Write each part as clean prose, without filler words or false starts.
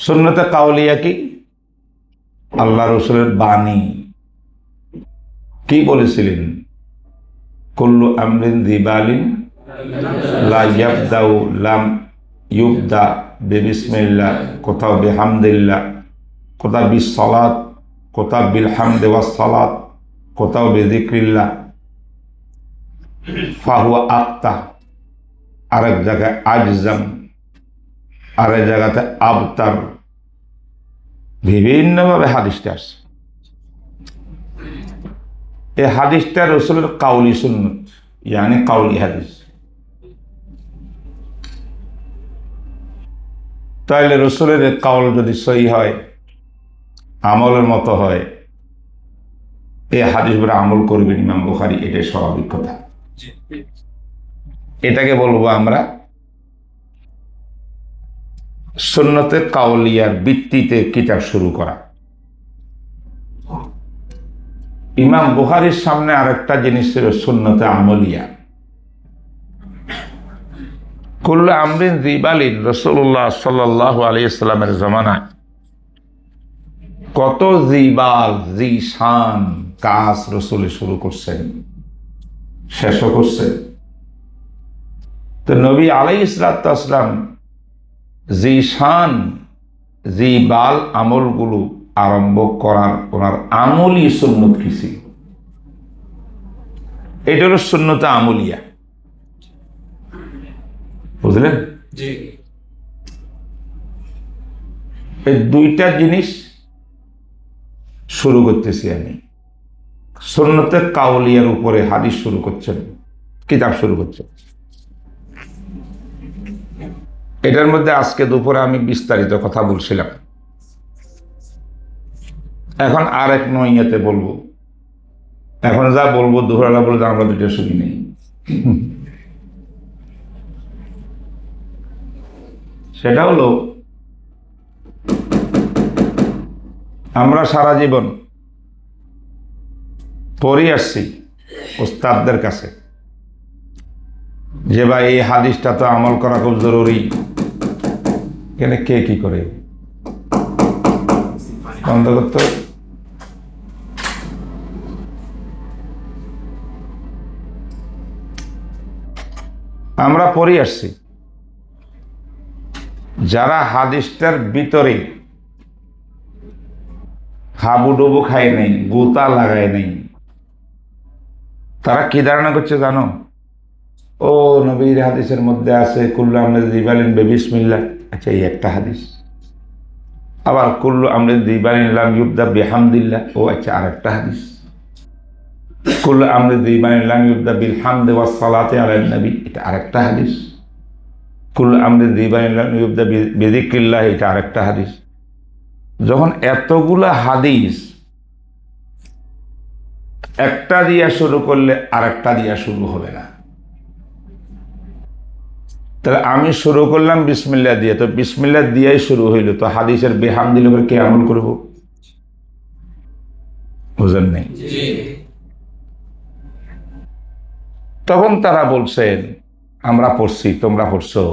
সুন্নতে কাউলিয়া কি? আল্লাহ রসুলের বাণী। কি বলেছিলেন? কুল্লু আমরিন যিবালিন লা ইয়াবদাউ লাম ইউবদা বিবিসমিল্লাহ, কোথাও বিহামদিল্লাহ, কোথাও বিসসালাত, কোথাও বিল হামদি ওয়াস সালাত, কোথাও বিযিকরিল্লাহ ফাহুয়া আক্তা, আরেক জায়গায় আজজাম, আরেক জায়গাতে আবতার। বিভিন্নভাবে হাদিসটা আসছে। এই হাদিসটা রসুলের কাউলি সুন্নত, ইয়ানি কাউলি হাদিস। তাইলে রসুলের কাউল যদি সহি হয়, আমলের মতো হয়, এই হাদিসগুলো আমল করবেন ইমাম বুখারী, এটাই স্বাভাবিক কথা। এটাকে বলবো আমরা সুন্নতে কাউলিয়ার ভিত্তিতে কিতাব শুরু করা। ইমাম বুখারীর সামনে আরেকটা জিনিস ছিল সুন্নতে আমলিয়া। কুল্লু আমরিন যিবালিন, রাসূলুল্লাহ সাল্লাল্লাহু আলাইহি ওয়াসাল্লামের জামানায় কত যিবাল যিশান কাজ রসুল শুরু করছেন, শেষও করছেন। তো নবী আলাইহিস সালাতু ওয়াস সালাম যিশান যিবাল আমলগুলো আরম্ভ করার ওনার আমলি সুন্নত কি ছিল? এটা হলো সুন্নতে আমলিয়া। বুঝলেন? এই দুইটা জিনিস শুরু করতেছি আমি। সুন্নতে কাউলিয়ার উপরে হাদিস শুরু করছেন, কিতাব শুরু করছেন। এটার মধ্যে আজকে দুপুরে আমি বিস্তারিত কথা বলছিলাম। এখন আর এক নইয়াতে বলবো। এখন যা বলবো দুপুরবেলা বলবো আমরা দুটো শুনি নেই। সেটা হলো, আমরা সারা জীবন পড়ে আসছি ওস্তাদদের কাছে যে ভাই এই হাদিসটা তো আমল করা খুব জরুরি। এখানে কে কি করে বন্ধ করতে? আমরা পড়ে আসছি, যারা হাদিসটার ভিতরে হাবুডুবু খায় নাই, গোতা লাগায় নাই, তারা কি ধারণা করছে জানো? ও নবীর হাদিসের মধ্যে আছে কুল্লু আমরিন যিবালিন বিসমিল্লাহ, আচ্ছা এই একটা হাদিস। আবার কুল্লু আমরিন যিবালিন লাম ইউবদা বিহামদিল্লাহ, ও আচ্ছা আর একটা হাদিস। কুল্লু আমরিন যিবালিন লাম ইউবদা বিল হামদি ওয়াস সালাতি আলান নবী, এটা আরেকটা হাদিস। কুল্লু আমরিন যিবালিন লাম ইউবদা বিযিকরিল্লাহ, এটা আরেকটা হাদিস। যখন এতগুলা হাদিস একটা দিয়া শুরু করলে আরেকটা দিয়া শুরু হবে না। তাহলে আমি শুরু করলাম বিসমিল্লাহ দিয়ে, তো বিসমিল্লাহ দিয়েই শুরু হইল, তো হাদিসের বিহামদিল উপর কে আমল করব? বুঝেন নাই? তখন তারা বলছেন আমরা পড়ছি, তোমরা পড়ছো,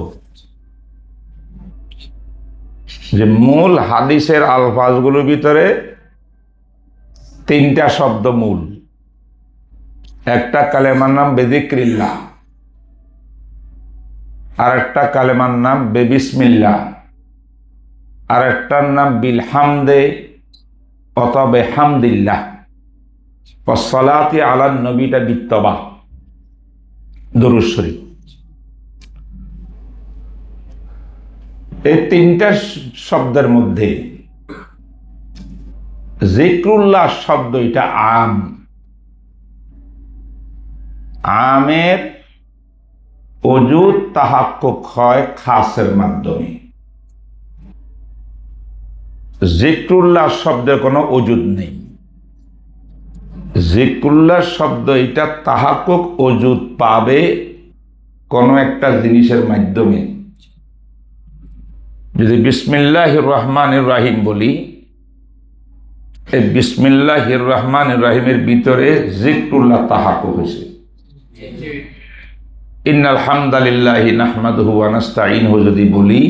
যে মূল হাদিসের আলফাজগুলোর ভিতরে তিনটা শব্দ মূল। একটা কালেমার নাম বিযিকরিল্লাহ, আর একটা কালেমার নাম বিসমিল্লাহ, আর একটার নাম বিল হামদে অথবা বিহামদিল্লাহ ওয়াস সালাতি আলান নবীটা বিত্তবা, দুরূদ শরীফ। এই তিনটা শব্দের মধ্যে যিকরুল্লাহ শব্দ এটা আম, আমের ওজুদ তাহাক্কুক হয় খাসের মাধ্যমে। যিকরুল্লাহ শব্দের কোনো ওজুদ নেই। যিকরুল্লাহ শব্দ এটা তাহাক্কুক ওজুদ পাবে কোনো একটা জিনিসের মাধ্যমে। যদি বিসমিল্লাহির রহমানির রহিম বলি, এই বিসমিল্লাহির রহমানির রহিমের ভিতরে যিকরুল্লাহ তাহাক্কুক হয়েছে। ইন্নাল হামদালিল্লাহি নাহমাদুহু ওয়া নাস্তাঈনুহু যদি বলি,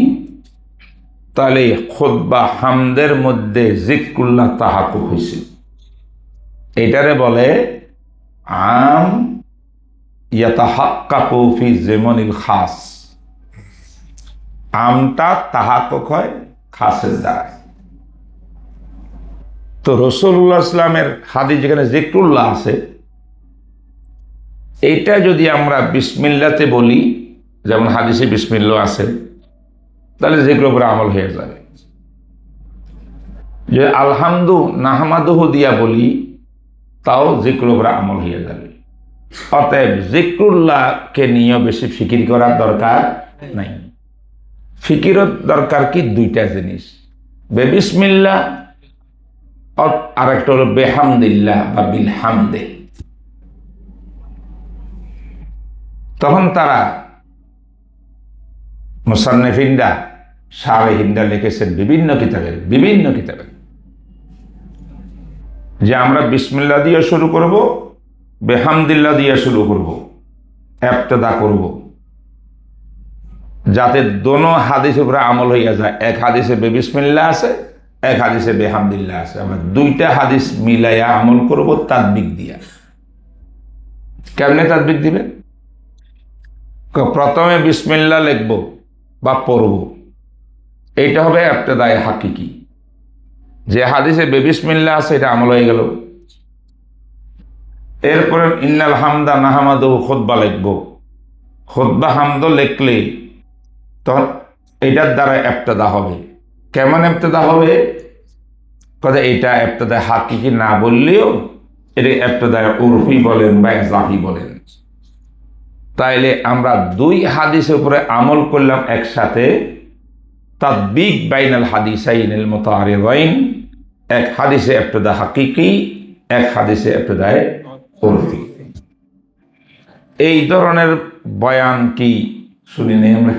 তাহলে খুতবা হামদের মধ্যে যিকরুল্লাহ তাহাক্কুক হয়েছে। এটারে বলে আম ইয়াতাহাক্কাকু ফি যিমানিল খাস। আমটা তাহাক্কুক হয় খাসের দ্বারা। তো রাসূলুল্লাহ ইসলামের হাদিস যেখানে যিকরুল্লাহ আছে, এইটা যদি আমরা বিসমিল্লাতে বলি, যেমন হাদিসে বিসমিল্লাহ আছে, তাহলে যিকরের উপরে আমল হয়ে যাবে। যে আলহামদু নাহমাদুহু দিয়া বলি, তাও যিকরের উপরে আমল হয়ে যাবে। অতএব যিকরুল্লাহকে নিয়ে বেশি ফিকির করার দরকার নাই। ফিকিরত দরকার কি দুইটা জিনিস, বিসমিল্লাহ আর একটা হলো বেহামদিল্লাহ বা বিলহামদে। তখন তারা মুসান্নিফিনরা শারহিনরা লিখেছেন বিভিন্ন কিতাবে যে আমরা বিসমিল্লাহ দিয়ে শুরু করব, বেহামদিল্লাহ দিয়ে শুরু করব, ইবতিদা করব, যাতে দোনো হাদিসের উপরে আমল হইয়া যায়। এক হাদিসে বিসমিল্লাহ আছে, এক হাদিসে বেহামদিল্লাহ আছে। আমরা দুইটা হাদিস মিলাইয়া আমল করব তাদবিক দিয়া। কেমনে তাদবিক দিবেন? প্রথমে বিসমিল্লাহ লিখব বা পড়ব, এইটা হবে ইবতিদায়ে হাকিকি। যে হাদিসে বিসমিল্লাহ আছে এটা আমল হয়ে গেল। এরপরে ইন্নাল হামদা নাহমাদুহু খুতবা লিখব। খুতবা হামদ লিখলে তখন এইটার দ্বারা ইবতিদা হবে। কেমন ইবতিদা হবে? কথা এইটা ইবতিদায়ে হাকিকি না বললেও এটা ইবতিদায়ে উরফি বলেন বা ইজাফি বলেন। তাইলে আমরা দুই হাদিসের উপরে আমল করলাম একসাথে, তাদবিক বাইনাল হাদিসাইনিল মুতাআরিদাইন। এক হাদিসে ইবতিদা হাকিকি, এক হাদিসে ইবতিদায়ে উরফি। এই ধরনের বয়ান কি শুনি নেই আমরা?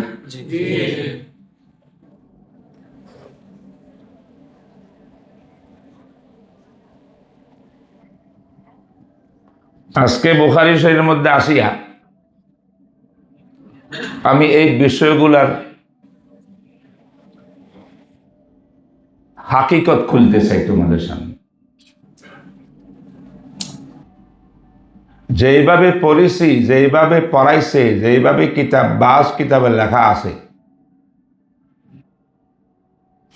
আজকে বুখারী শরীফের মধ্যে আসিয়া আমি এই বিষয়গুলার হাকিকত খুলতে চাই তোমাদের সামনে। যেইভাবে পড়েছি, যেইভাবে পড়াইছে, যেইভাবে কিতাবে লেখা আছে,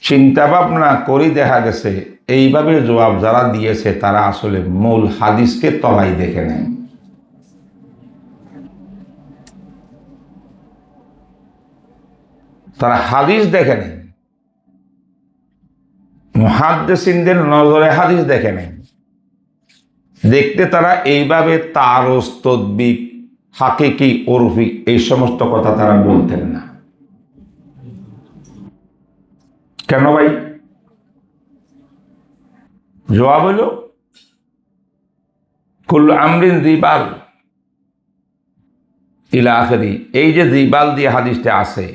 চিন্তা ভাবনা করি দেখা গেছে এইভাবে জবাব যারা দিয়েছে তারা আসলে মূল হাদিসকে তলাই দেখে নেয়। তারা হাদিস দেখে নেয়, মুহাদ্দিসিনদের নজরে হাদিস দেখে নেয়। দেখতে তারা এইভাবে তারস, তদবিক, হাকিকি, উরফি এই সমস্ত কথা তারা বলতেন না। কেন ভাই? জবাব হলো কুল্লু আমরিন যিবাল ইলা আখিরি। এই যে যিবাল দিয়ে হাদিসটা আছে,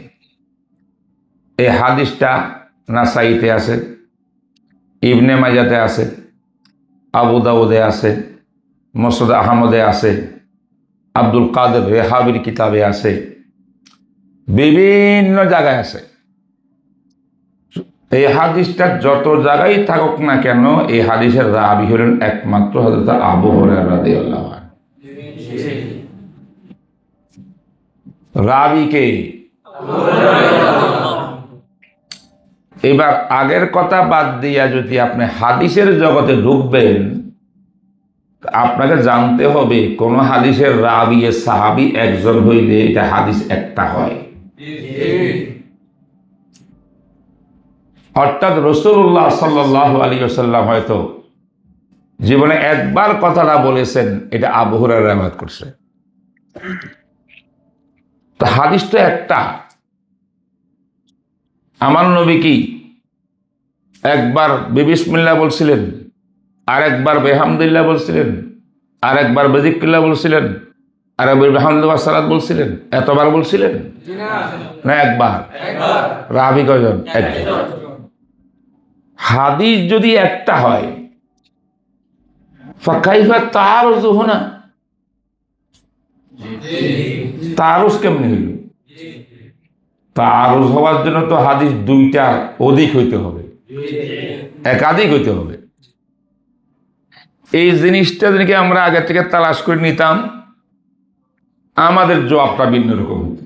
এই হাদিসটা নাসাইতে আছে, ইবনে মাজাতে আছে, আবু দাউদে আছে, মুসনাদ আহমদে আছে, আব্দুল কাদের রেহাবির কিতাবে আছে, বিভিন্ন জায়গায় আছে। এই হাদিসটা যত জায়গায় থাকুক না কেন, এই হাদিসের রাবি হলেন একমাত্র হযরত আবু হুরায়রা রাদিয়াল্লাহু আনহু। রাবি কে? এবার আগের কথা বাদ দিয়া যদি আপনি হাদিসের জগতে ঢুকবেন, আপনাকে জানতে হবে কোন হাদিসের রাবি সাহাবী একজন হইলে এটা হাদিস একটা হয়। অর্থাৎ রাসূলুল্লাহ সাল্লাল্লাহু আলাইহি ওয়াসাল্লাম হয়তো জীবনে একবার কথাটা বলেছেন, এটা আবু হুরায়রা রিওয়ায়াত করছে। তো হাদিস তো একটা। আমার নবী কি একবার বিসমিল্লাহ বলছিলেন, আর একবার বেহামদুলিল্লাহ বলছিলেন, আর একবার বিযিকরিল্লাহ বলছিলেন, আর একবার বিহামদিহি সালাত বলছিলেন? এতবার বলছিলেন না একবার? রাবি কয়জন? একজন। হাদিস যদি একটা হয়, ফাকাইফা তারুজুহুনা, তারুজ কেমনি হইল? তারুজ হওয়ার জন্য তো হাদিস দুইটা অধিক হইতে হবে, একাধিক হইতে হবে। এই জিনিসটা যদি আমরা আগে থেকে তালাশ করে নিতাম, আমাদের জবাবটা ভিন্ন রকম হতো।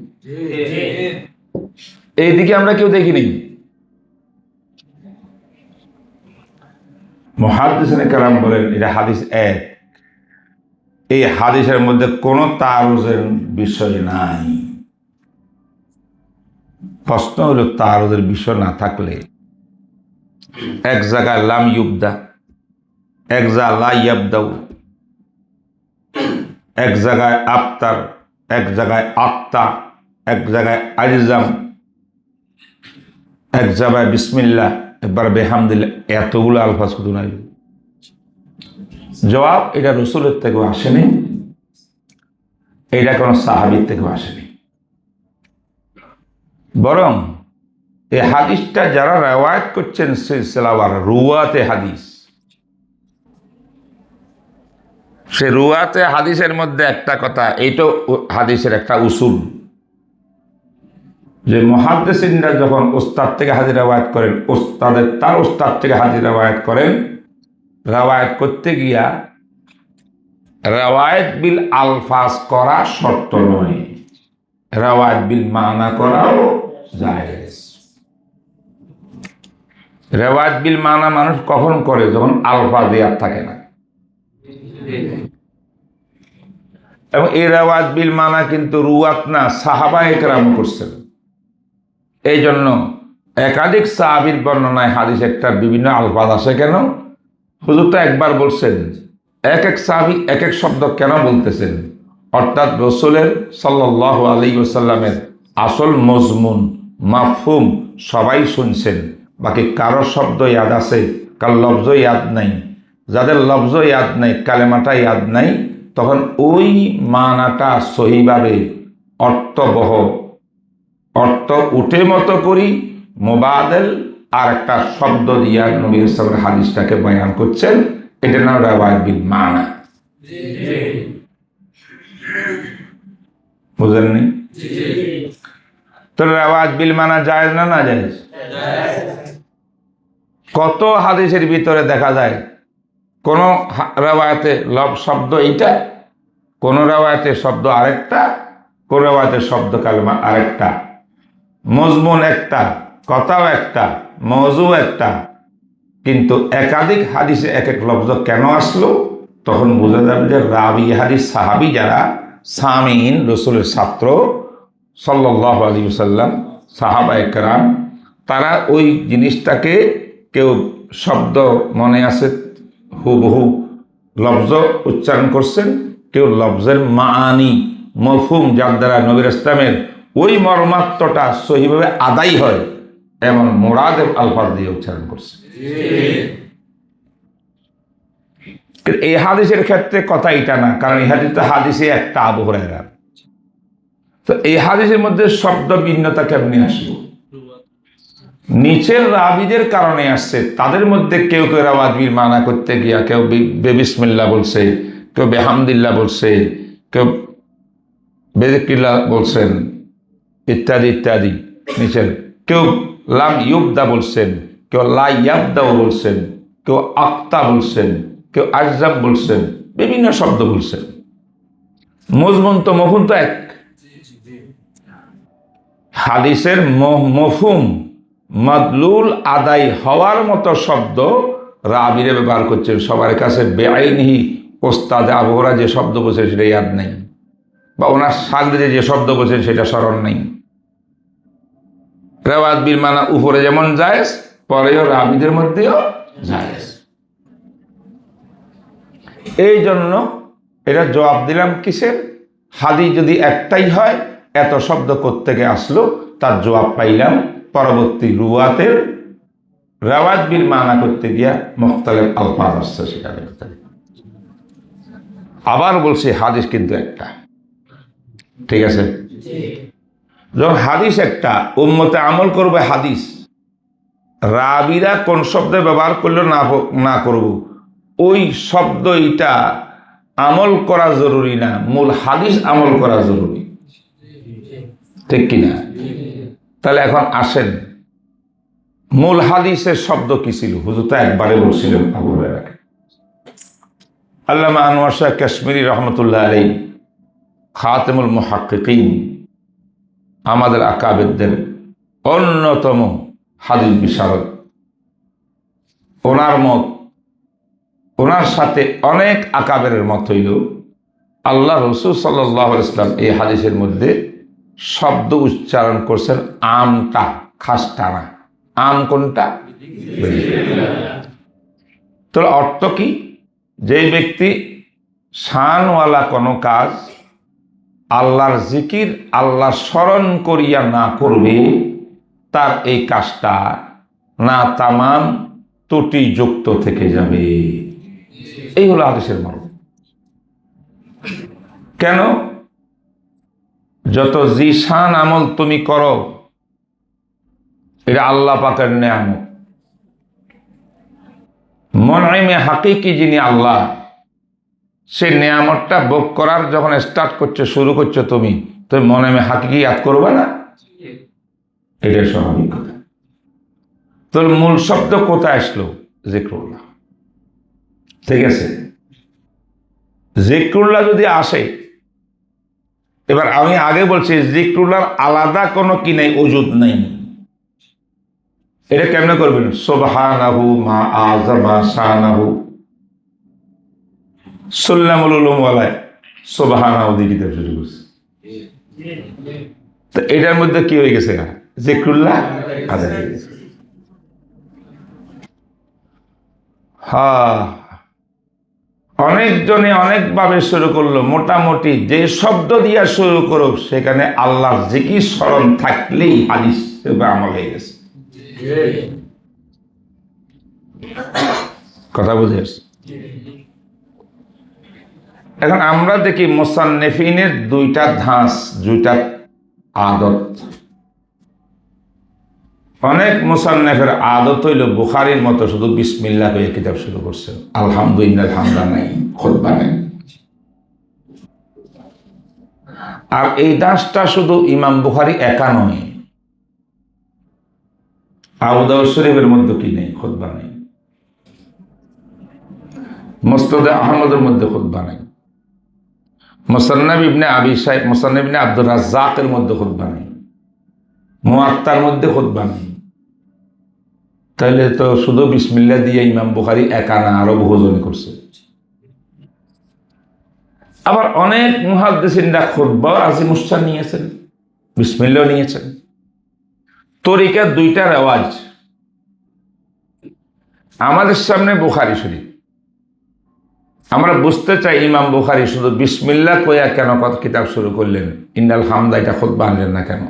এইদিকে আমরা কেউ দেখিনি। মুহাদ্দিসিনে কেরাম বলেন এটা হাদিস এক, এই হাদিসের মধ্যে কোনো তারুজের বিষয় নাই। প্রশ্ন হলো তারুজের বিষয় না থাকলে এক জায়গায় লাম ইউবদা, এক জায়গায় লা ইয়াবদাউ, এক জায়গায় আফতার, এক জায়গায় আত্তা, এক জায়গায় আজজাম, এক জায়গায় বিসমিল্লাহ, একবার বেহামদুলিল্লাহ, এতগুলো আলফাজ শুধু নাই। জবাব এটা রসুলের থেকেও আসেনি, এটা কোনো সাহাবীর থেকেও আসেনি। বরং এই হাদিসটা যারা রেওয়ায়াত করছেন সিলসিলাওয়ার রুয়াতে হাদিস, সে রুয়াতে হাদিসের মধ্যে একটা কথা, এইটাও হাদিসের একটা উসুল, যে মুহাদ্দিসিনরা যখন ওস্তাদ থেকে হাদিস রেওয়ায়াত করেন, তার ওস্তাদ থেকে হাদিস রেওয়ায়াত করেন, রেওয়ায়াত করতে গিয়া রেওয়ায়াত বিল আলফাজ করা শর্ত নয়, রেওয়ায়াত বিল মানা করাও জায়েজ। রেওয়ায়াত বিল মানা মানুষ কখন করে? যখন আলফাজ ইয়াদ থাকে না। এবং এই রেওয়ায়াত বিল মানা কিন্তু রুয়াত না, সাহাবায়ে কেরাম করছেন। এই জন্য একাধিক সাহাবীর বর্ণনায় হাদিস একটা বিভিন্ন আলফাজ আসে কেন? হুজুর তো একবার বলছেন, এক এক সাহাবী এক এক শব্দ কেন বলতেছেন? অর্থাৎ রসুলের সাল্লাল্লাহু আলাইহি ওয়াসাল্লামের আসল মজমুন মাফহুম সবাই শুনছেন, বাকি কারো শব্দ ইয়াদ আছে, কার লফজ ইয়াদ নাই। যাদের লফজ ইয়াদ নাই, কালেমাটা ইয়াদ নাই, তখন ওই মানাটা সহিভাবে অর্থবহ, অর্থ উঠে মতো করি মোবাদেল আর একটা শব্দ দিয়া নবী সাল্লাল্লাহু হাদিসটাকে বয়ান করছেন, এটা নাম রেওয়ায়াত বিল মানা। বুঝেননি? তো রেওয়ায়াত বিল মানা জায়েজ না না জায়েজ? কত হাদিসের ভিতরে দেখা যায় কোন রেওয়ায়াতে শব্দ এইটা, কোন রেওয়ায়াতে শব্দ আরেকটা, কোন রেওয়ায়াতে শব্দ কালেমা আরেকটা, মজমুন একটা, কথাও একটা, মওযু একটা, কিন্তু একাধিক হাদিসে এক এক লফজ কেন আসলো? তখন বোঝা যাবে যে রাবি হাদিস সাহাবী যারা সামিন, রসুলের ছাত্র সাল্লাল্লাহু আলাইহি ওয়াসাল্লাম, সাহাবায়ে কেরাম, তারা ওই জিনিসটাকে কেউ শব্দ মনে আছে হুবহু লফজ উচ্চারণ করছেন, কেউ লফজের মানি মফহুম যার দ্বারা নবীর ইসলামের ওই মর্মার্থটা সহিভাবে আদায় হয় এমন মুরাদ আলফাজ দিয়ে উচ্চারণ করছে। এই হাদিসের ক্ষেত্রে কথা এটা না, কারণ এই হাদিসে একটা আবু হুরায়রা, তো এই হাদিসের মধ্যে শব্দ ভিন্নতা কেমনি আসলো? নিচের রাবিদের কারণে আসছে। তাদের মধ্যে কেউ কেউ রেওয়ায়াত বিল মানা করতে গিয়া কেউ বিসমিল্লাহ বলছে, কেউ বেহামদুলিল্লাহ বলছে, কেউ বেযিক্রিল্লাহ বলছেন, ইত্যাদি ইত্যাদি। নিচের কেউ লাম ইউবদা বলছেন, কেউ লা ইয়াবদাও বলছেন, কেউ আক্তা বলছেন, কেউ আজজাম বলছেন, বিভিন্ন শব্দ বলছেন। মজমুন তো মফহুম তো এক। হাদিসের মফহুম মাদলুল আদায় হওয়ার মতো শব্দ রাবিরে ব্যবহার করছেন। সবার কাছে বেআইনহি ওস্তাদ আবু হুরায়রা যে শব্দ বলছেন সেটা ইয়াদ নাই, বা ওনার শাগরেদে যে শব্দ বলছেন সেটা স্মরণ নেই। রেওয়ায়াত বিল মানা উপরে যেমন জায়েজ, পরেও রাবিদের মধ্যেও জায়েজ। এই জন্য এটা জবাব দিলাম কিসের? হাদিস যদি একটাই হয়, এত শব্দ কোত্থেকে আসলো তার জবাব পাইলাম পরবর্তী রুয়াতের রেওয়ায়াত বিল মানা করতে গিয়া মুখতালিফ আলফাজ আসছে সেখানে। আবার বলছি হাদিস কিন্তু একটা, ঠিক আছে? যখন হাদিস একটা, উম্মতে আমল করবে হাদিস, রাবিরা কোন শব্দ ব্যবহার করলে না করব ওই শব্দ এটা আমল করা জরুরি না, মূল হাদিস আমল করা জরুরি। ঠিক কিনা? তাহলে এখন আসেন, মূল হাদিসের শব্দ কি ছিল? হুজুর তো একবারে বলছিলেন আবু হুরায়রাকে। আল্লামা আনোয়ার শাহ কাশ্মীরি রহমতুল্লাহ আলাইহি, খাতেমুল মুহাক্কিকিন, আমাদের আকাবেরদের অন্যতম হাদিস বিশারদ, ওনার মত, ওনার সাথে অনেক আকাবেরের মত হইল আল্লাহ রসুল সাল্লাল্লাহু আলাইহি ওয়াসাল্লাম এই হাদিসের মধ্যে শব্দ উচ্চারণ করছেন আমটা, খাসটা না। আম কোনটা? তোর অর্থ কি? যে ব্যক্তি শানওয়ালা কোনো কাজ আল্লাহর জিকির, আল্লাহ স্মরণ করিয়া না করবে, তার এই কাজটা না তামাম ত্রুটিযুক্ত থেকে যাবে। এই হলো হাদিসের মর্ম। কেন? যত জিশান আমল তুমি করো, এটা আল্লাহ পাকের নেয়ামত। মুনঈমে হাকিকি যিনি আল্লাহ, সেই নেয়ামতটা ভোগ করার যখন স্টার্ট করছো, শুরু করছো, তুমি মুনঈমে হাকিকি ইয়াদ করবে না? এটা স্বাভাবিক কথা। তোর মূল শব্দ কোথায় আসলো? যিকরুল্লাহ। ঠিক আছে, যিকরুল্লাহ যদি আসে, এবার আমি আগে বলছি যিকরুল্লাহর আলাদা কোনো কি নাই, ওজুদ নাই। এটা কেমনে করবেন? সুবহানাহু মা আযামা শানাহু, সুল্লামুল উলুম ওয়ালায় সুবহানাহু দিয়ে কিতাব শুরু করছে। তো এটার মধ্যে কি হয়ে গেছে? যিকরুল্লাহ আদায় হয়ে গেছে। হ্যাঁ, অনেকজনে অনেকভাবে শুরু করলো, মোটামুটি যে শব্দ দিয়া শুরু করো সেখানে আল্লাহর জিকির স্মরণ থাকলেই হাদিস আমল হয়ে গেছে। কথা বুঝে আসছে? এখন আমরা দেখি মুসান্নিফিনের দুইটা ধাঁচ, দুইটা আদত। অনেক মুসান্নিফের আদত হইল বুখারীর মতো শুধু বিসমিল্লাহ হয়ে কিতাব শুরু করছে, আলহামদুলিল্লাহ হামদা নাই, খুতবা নেই। আর এই দাসটা শুধু ইমাম বুখারী একা নয়, আবু দাউদ শরীফের মধ্যে কি নেই? খুতবা নেই। মুসনাদে আহমদের মধ্যে খুতবা নেই। মুসান্নাফ ইবনে আবি শাইখ, মুসান্নাফ ইবনে আব্দুর রাজ্জাকের মধ্যে খুতবা নেই। মুয়াত্তার মধ্যে খুতবা নেই। তাহলে তো শুধু বিসমিল্লাহ দিয়ে ইমাম বুখারী একা না, আরো বহুজনে করছে। আবার অনেক মুহাদ্দিসিনরা খুতবা আজিমুশান নিয়েছেন, বিসমিল্লাহ নিয়েছেন। তরিকা দুইটা রেওয়াজ। আমাদের সামনে বুখারী শরীফ, আমরা বুঝতে চাই ইমাম বুখারী শুধু বিসমিল্লাহ কইয়া কেন কিতাব শুরু করলেন, ইন্নাল হামদা এটা খুতবা আনলেন না কেন?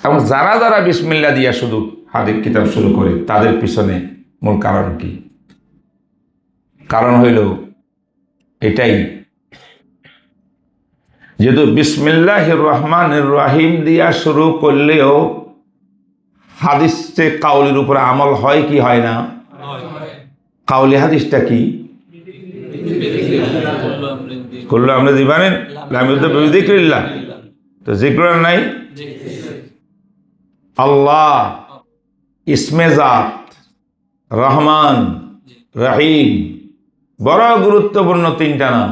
এবং যারা যারা বিসমিল্লাহ দিয়া শুধু হাদিস কিতাব শুরু করে, তাদের পিছনে মূল কারণ কি? কারণ হইল এটাই, যেহেতু বিসমিল্লাহির রহমানির রহিম দিয়া শুরু করলেও হাদিসে কাউলির উপরে আমল হয় কি হয় না? কাউলি হাদিসটা কি? কুল্লু আমরিন যিবারিন লাম ইউবদা বিযিকরিল্লাহ। তো যিকর নাই, আল্লাহ ইসমে জাত, রহমান, রহিম, বড় গুরুত্বপূর্ণ তিনটা নাম,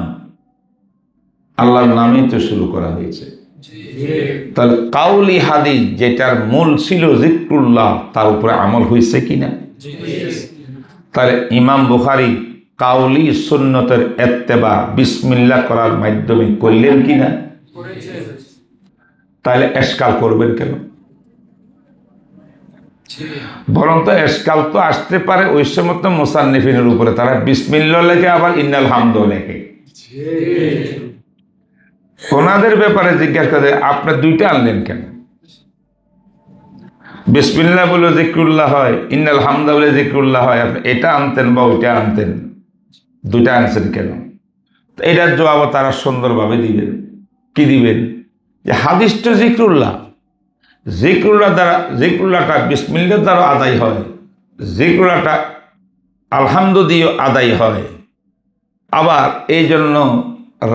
আল্লাহর নামেই তো শুরু করা হয়েছে। তাহলে কাউলি হাদিস যেটার মূল ছিল যিকরুল্লাহ, তার উপরে আমল হয়েছে কিনা? তাহলে ইমাম বুখারী কাউলি সুন্নতের ইত্তেবা বিসমিল্লাহ করার মাধ্যমে করলেন কিনা? তাহলে এশকাল করবেন কেন? বরং তো এশকাল তো আসতে পারে ওই সমস্ত মুসান্নিফিনের উপরে, তারা বিসমিল্লাহ লেখে আবার ইন্নাল হামদও লেখে। ওনাদের ব্যাপারে জিজ্ঞাসা করে আপনি দুইটা আনলেন কেন? বিসমিল্লাহ বলে যিকরুল্লাহ হয়, ইন্নাল হামদা বলে যিকরুল্লাহ হয়, আপনি এটা আনতেন বা ওইটা আনতেন, দুইটা আনছেন কেন? এটার জবাব তারা সুন্দরভাবে দিবেন। কি দিবেন? যে হাদিস তো যিকরুল্লাহ, যিকরুল্লাহ দ্বারা, যিকরুল্লাহটা বিসমিল্লাহ দ্বারা আদায় হয়, যিকরুল্লাহটা আলহামদু দিয়ে আদায় হয়। আবার এই জন্য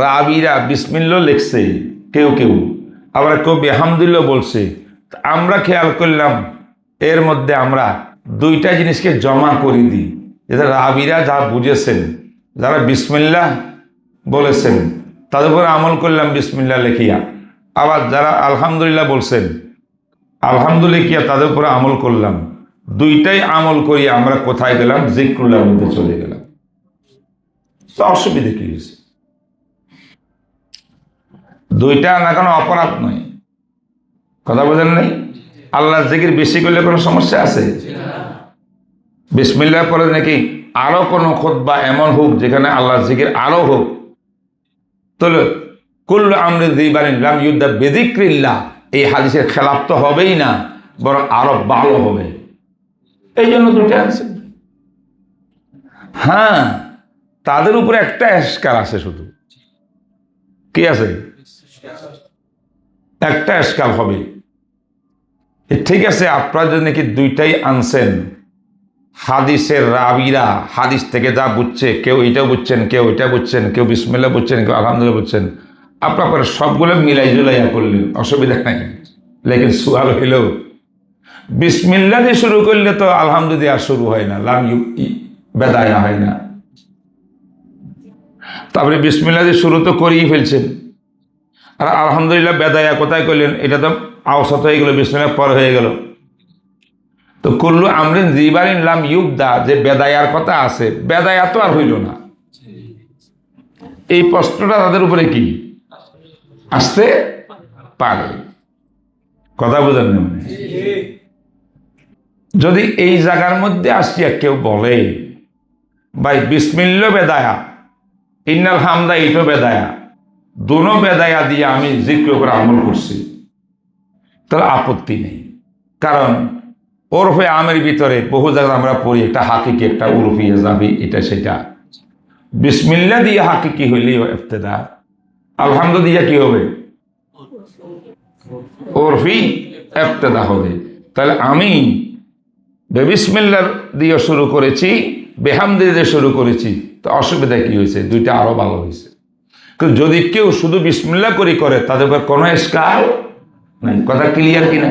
রাবিরা বিসমিল্লাহ লিখছে কেউ কেউ, আবার কেউ বেহামদুল্লাহ বলছে। আমরা খেয়াল করলাম এর মধ্যে আমরা দুইটা জিনিসকে জমা করে দিই, যেটা রাবিরা যা বুঝেছেন, যারা বিসমিল্লাহ বলেছেন তাদের উপরে আমল করলাম বিসমিল্লাহ লেখিয়া, আবার যারা আলহামদুলিল্লাহ বলছেন আলহামদুলিল্লাহ তাদের উপরে আমল করলাম। দুইটাই আমল করি আমরা কোথায় গেলাম? জিক্রুল্লাহর মধ্যে চলে গেলাম। তো অসুবিধা কি হয়েছে? দুইটা না কোনো অপরাধ নয়, কথা বোঝেন নাই? আল্লাহ জিকির বেশি করলে কোনো সমস্যা আছে? বিসমিল্লাহ পরে নাকি আরো কোনো খুতবা এমন হোক যেখানে আল্লাহ জিকির আরো হোক, তাহলে কুল্লু আমরিন যী বালিন লাম ইউবদা বিযিকরিল্লাহ, এই হাদিসের খেলাফ তো হবেই না, বরং আরো ভালো হবে। এই জন্য দুটো আছে। হ্যাঁ, তাদের উপরে একটা এশকাল আছে, শুধু কি আছে? একটা এশকাল হবে। ঠিক আছে, আপনারা যদি নাকি দুইটাই আনছেন, হাদিসের রাবিরা হাদিস থেকে যা বুঝছে, কেউ এটা বুঝছেন, কেউ এটা বুঝছেন, কেউ বিসমিল্লাহ বুঝছেন, কেউ আলহামদুলিল্লাহ বুঝছেন, আপনার পরে সবগুলো মিলাই জুলাইয়া করলেন, অসুবিধা নাই। লেকিন সুয়াল হইল, বিসমিল্লাহ দিয়ে শুরু করলে তো আলহামদুলিল্লাহ শুরু হয় না, লাম বেদায়া হয় না। তারপরে বিসমিল্লাহ দিয়ে শুরু তো করেই ফেলছেন, আর আলহামদুলিল্লাহ বেদায়া কোথায় করলেন? এটা তো আওসাত হয়ে গেল, বিসমিল্লাহ পর হয়ে গেল। তো কুল্লু আমরিন যী বালিন লাম ইউবদা, যে বেদায়ার কথা আছে, বেদায়া তো আর হইল না। এই প্রশ্নটা তাদের উপরে কি আসতে পারে? কথা বোঝেন না? যদি এই জায়গার মধ্যে আসিয়া কেউ বলে ভাই বিসমিল্লাহ বেদায়া, ইন্নাল হামদা ইটো বেদায়া, দুনো বেদায়া দিয়ে আমি জিক্র করে আমল করছি, তাহলে আপত্তি নেই। কারণ ওরফে আমের ভিতরে বহু জায়গায় আমরা পড়ি একটা হাকিকি, একটা উরফি যাবি, এটা সেটা। বিসমিল্লাহ দিয়ে হাকিকি হইলেই ইবতেদা, আলহামদুলিল্লাহ দিয়ে কি হবে? উরফি ইবতেদা হবে। তাহলে আমি বিসমিল্লাহ দিয়ে শুরু করেছি, বেহামদুলিল্লাহ দিয়ে শুরু করেছি, তো অসুবিধা কি হয়েছে? দুইটা আরো ভালো হয়েছে। কিন্তু যদি কেউ শুধু বিসমিল্লাহ করে তাদের উপর কোনো ইশকাল নাই। কথা ক্লিয়ার কিনা?